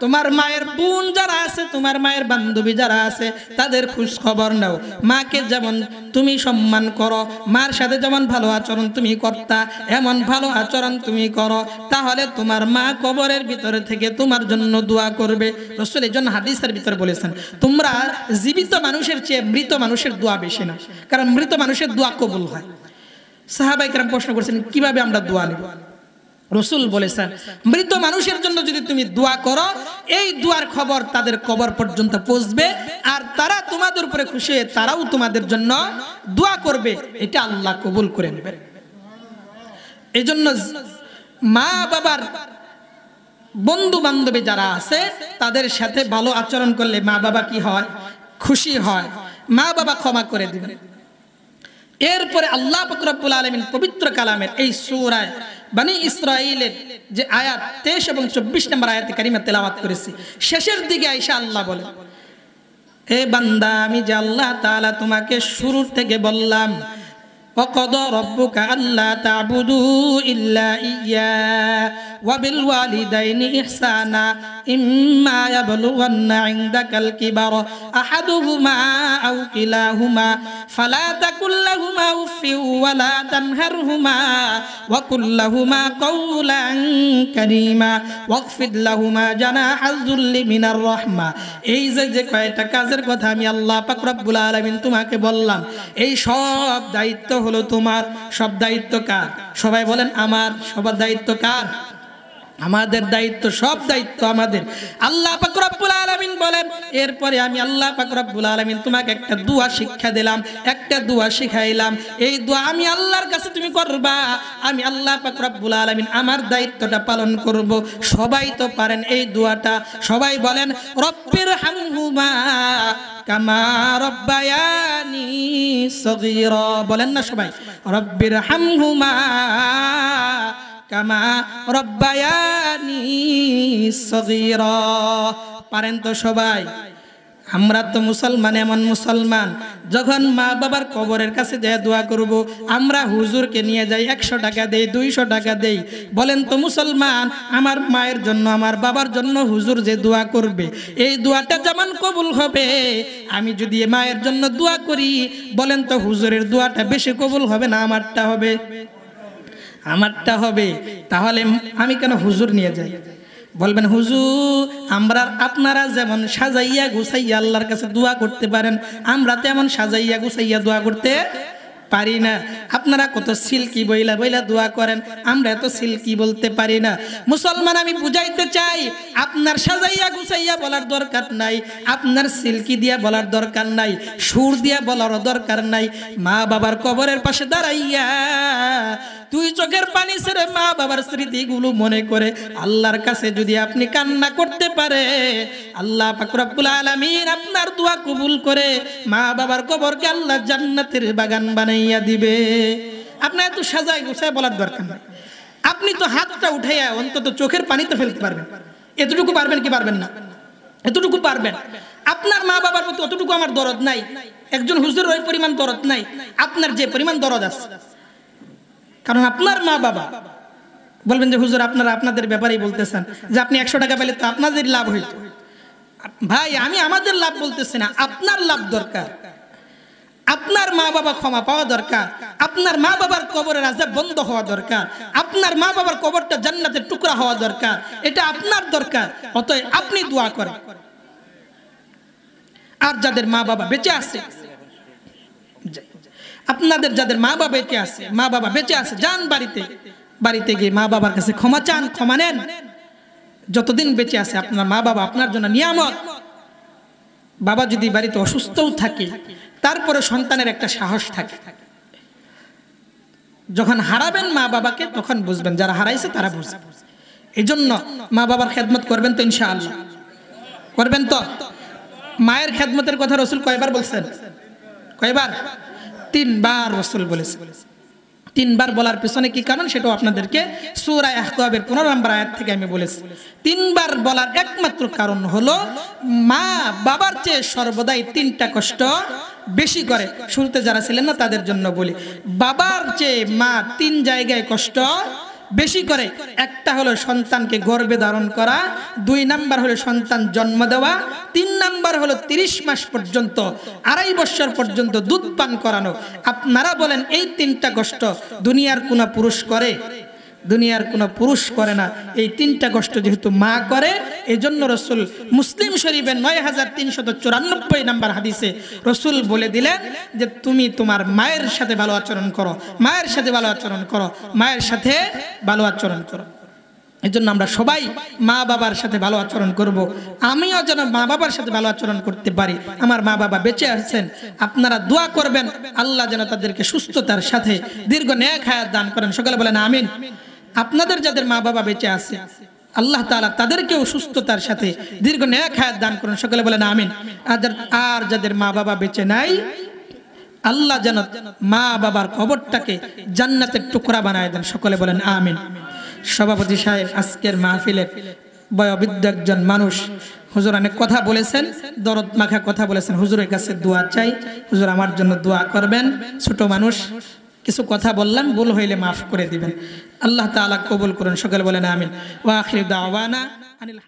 তোমার মায়ের বোন যারা আছে, তোমার মায়ের বান্ধবী যারা আছে, তাদের খোঁজ খবর নাও। মাকে যেমন তুমি সম্মান করো, মার সাথে যেমন ভালো আচরণ তুমি করতা, এমন ভালো আচরণ তুমি করো, তাহলে তোমার মা কবরের ভিতরে থেকে তোমার জন্য দোয়া করবে। রাসূল এই জন্য হাদিসের ভিতরে বলেছেন, তোমরা জীবিত মানুষের চেয়ে মৃত মানুষের দোয়া বেশি না, কারণ মৃত মানুষের দোয়া কবুল হয়। সাহাবায়ে কেরাম প্রশ্ন করেছেন কিভাবে আমরা দোয়া নেব? রাসূল বলেছেন, মৃত মানুষের জন্য যদি তুমি দোয়া করো, এই দোয়ার খবর তাদের কবর পর্যন্ত পৌঁছবে, আর তারা তোমাদের উপরে খুশি হয়ে তারাও তোমাদের জন্য দোয়া করবে, এটা আল্লাহ কবুল করে নেবেন। এই জন্য মা বাবার বন্ধু বান্ধবী যারা আছে তাদের সাথে ভালো আচরণ করলে মা বাবা কি হয়? খুশি হয়, মা বাবা ক্ষমা করে দিবেন। এরপরে আল্লাহ পাক রব্বুল আলামিন পবিত্র কালামের এই সূরা বনি ইসরাঈলের যে আয়াত 23 এবং 24 নম্বর আয়াতে কারিমা তেলাওয়াত করেছি, শেষের দিকে আয়েশা আল্লাহ বলেন, হে বান্দা, আমি যে আল্লাহ তাআলা তোমাকে শুরু থেকে বললাম, وقضى ربك ألا تعبدوا إلا إياه وبالوالدين إحسانا إما يبلغن عندك الكبر أحدهما أو كلاهما فلا تقل لهما أف ولا تنهرهما وقل لهما قولا كريما واخفض لهما جناح الذل من الرحمة। এই যে কয়টা কাজের কথা আমি আল্লাহ পাক রব্বুল আলামিন তোমাকে বললাম, এই সব দায়িত্ব হলো তোমার। সব দায়িত্ব কার? সবাই বলেন আমার। সবার দায়িত্ব কার? আমাদের দায়িত্ব, সব দায়িত্ব আমাদের। আল্লাহ পাক রব্বুল আলামিন বলেন, এরপরে আমি আল্লাহ পাক রব্বুল আলামিন তোমাকে একটা দোয়া শিক্ষা দিলাম, একটা দোয়া শিখাইলাম। এই দোয়া আমি আল্লাহর কাছে তুমি করবা, আমি আল্লাহ পাক রব্বুল আলামিন আমার দায়িত্বটা পালন করব। সবাই তো পারেন এই দোয়াটা, সবাই বলেন রব্বির হামহুমা কামা রব্বায়ানি সগীরা। বলেন না সবাই, রব্বির হামহুমা কামা রব্বায়ানি সগীরা। পারেন তো সবাই? আমরা তো মুসলমান, এমন মুসলমান যখন মা বাবার কবরের কাছে যায় দোয়া করব, আমরা হুজুরকে নিয়ে যাই, 100 টাকা দেই, 200 টাকা দেই। বলেন তো মুসলমান, আমার মায়ের জন্য, আমার বাবার জন্য হুজুর যে দোয়া করবে, এই দোয়াটা যেমন কবুল হবে, আমি যদি মায়ের জন্য দোয়া করি, বলেন তো হুজুরের দোয়াটা বেশি কবুল হবে না আমারটা হবে? আমারটা হবে। তাহলে আমি কেন হুজুর নিয়ে যাই? বলবেন হুজুর, আমরা আপনারা যেমন সাজাইয়া গুছাইয়া আল্লাহর কাছে দোয়া করতে পারেন, আমরা তেমন সাজাইয়া গুছাইয়া দোয়া করতে পারি না। আপনারা কত সিল্কি বইলা বইলা দোয়া করেন, আমরা এত সিল্কি বলতে পারি না। মুসলমান, আমি বুঝাইতে চাই, আপনার সাজাইয়া গুছাইয়া বলার দরকার নাই, আপনার সিল্কি দিয়া বলার দরকার নাই, সুর দিয়া বলার দরকার নাই। মা বাবার কবরের পাশে দাঁড়াইয়া তুই চোখের পানি ছেড়ে মা বাবার স্মৃতিগুলো মনে করে আল্লাহর কাছে যদি আপনি কান্না করতে পারে, আল্লাহ পাক রব্বুল আলামিন আপনার দোয়া কবুল করে মা বাবার কবরকে আল্লাহ জান্নাতের বাগান বানাইয়া দিবে। আপনার এত সাজায় গোছায় বলার দরকার নেই। আপনি তো হাতটা উঠাইয়া অন্তত চোখের পানিতে ফেলতে পারবেন, এতটুকু পারবেন কি পারবেন না? এতটুকু পারবেন। আপনার মা বাবার প্রতি অতটুকু আমার দরদ নাই, একজন হুজুরের ওই পরিমাণ দরদ নাই আপনার যে পরিমাণ দরদ আছে। কারণ আপনার মা বাবা, বলবেন যে হুজুর আপনারা আপনাদের ব্যাপারেই বলতেছেন যে আপনি 100 টাকা পেলে তো আপনাদের লাভ হইতো। ভাই, আমি আমাদের লাভ বলতেছি না, আপনার লাভ দরকার। আপনার মা বাবা ক্ষমা পাওয়া দরকার, আপনার মা বাবার কবরের আযাব বন্ধ হওয়া দরকার, আপনার মা বাবার কবরটা জান্নাতের টুকরা হওয়া দরকার, এটা আপনার দরকার। অতএব আপনি দোয়া করেন। আর যাদের মা বাবা বেঁচে আছে, আপনাদের যাদের মা বাবা বেঁচে আছে, মা বাবা বেঁচে আছে, যান বাড়িতে, বাড়িতে গিয়ে মা বাবার কাছে ক্ষমা চান, ক্ষমা নেন। যতদিন বেঁচে আছে আপনার মা বাবা আপনার জন্য নিয়ামত। বাবা যদি বাড়িতে অসুস্থও থাকে, তারপরে সন্তানের একটা সাহস থাকে। যখন হারাবেন মা বাবাকে তখন বুঝবেন, যারা হারাইছে তারা বুঝবে। এই জন্য মা বাবার খেদমত করবেন তো ইনশাআল্লাহ? করবেন তো? মায়ের খেদমতের কথা রাসূল কয়বার বলছেন? কয়বার? 3 বার রাসূল বলেছেন। 3 বার বলার পিছনে কি কারণ সেটাও আপনাদেরকে সূরা আহকাবের 15 নম্বর আয়াত থেকে আমি বলেছি। 3 বার বলার একমাত্র কারণ হলো মা বাবার চেয়ে সর্বদাই 3টা কষ্ট বেশি করে। শুরুতে যারা ছিলেন না তাদের জন্য বলি, বাবার চেয়ে মা 3 জায়গায় কষ্ট বেশি করে। একটা হলো সন্তানকে গর্ভে ধারণ করা, 2 নাম্বার হলো সন্তান জন্ম দেওয়া, 3 নাম্বার হলো 30 মাস পর্যন্ত, 2.5 বছর পর্যন্ত দুধ পান করানো। আপনারা বলেন এই 3টা কষ্ট দুনিয়ার কোনো পুরুষ করে? দুনিয়ার কোনো পুরুষ করে না। এই 3টা কষ্ট যেহেতু মা করে, এই জন্য রসুল মুসলিম শরীফের 9394 নম্বর হাদিসে রসুল বলে দিলেন যে তুমি তোমার মায়ের সাথে ভালো আচরণ করো, মায়ের সাথে ভালো আচরণ করো, মায়ের সাথে ভালো আচরণ করো। এই জন্য আমরা সবাই মা বাবার সাথে ভালো আচরণ করব। আমিও যেন মা বাবার সাথে ভালো আচরণ করতে পারি। আমার মা বাবা বেঁচে আছেন, আপনারা দোয়া করবেন আল্লাহ যেন তাদেরকে সুস্থতার সাথে দীর্ঘ নেক হায়াত দান করেন। সকলে বলেন আমিন। আপনাদের যাদের মা বাবা বেঁচে আছে, আল্লাহ তাআলা তাদেরকেও সুস্থতার সাথে দীর্ঘ নেক হায়াত দান করুন। সকলে বলেন আমিন। আর যাদের মা বাবা বেঁচে নাই, আল্লাহ যেন মা বাবার কবরটাকে জান্নাতের টুকরা বানায় দেন। সকলে বলেন আমিন। সভাপতি সাহেব আজকের মাহফিলের বয়োবৃদ্ধ একজন মানুষ, হুজুর অনেক কথা বলেছেন, দরদ মাখা কথা বলেছেন। হুজুরের কাছে দোয়া চাই, হুজুর আমার জন্য দোয়া করবেন। ছোট মানুষ, কিছু কথা বললাম, ভুল হইলে মাফ করে দিবেন। আল্লাহ তাআলা কবুল করুন। সকলে বলেন আমিন। ওয়া আখিরু দাওয়ানা আনিল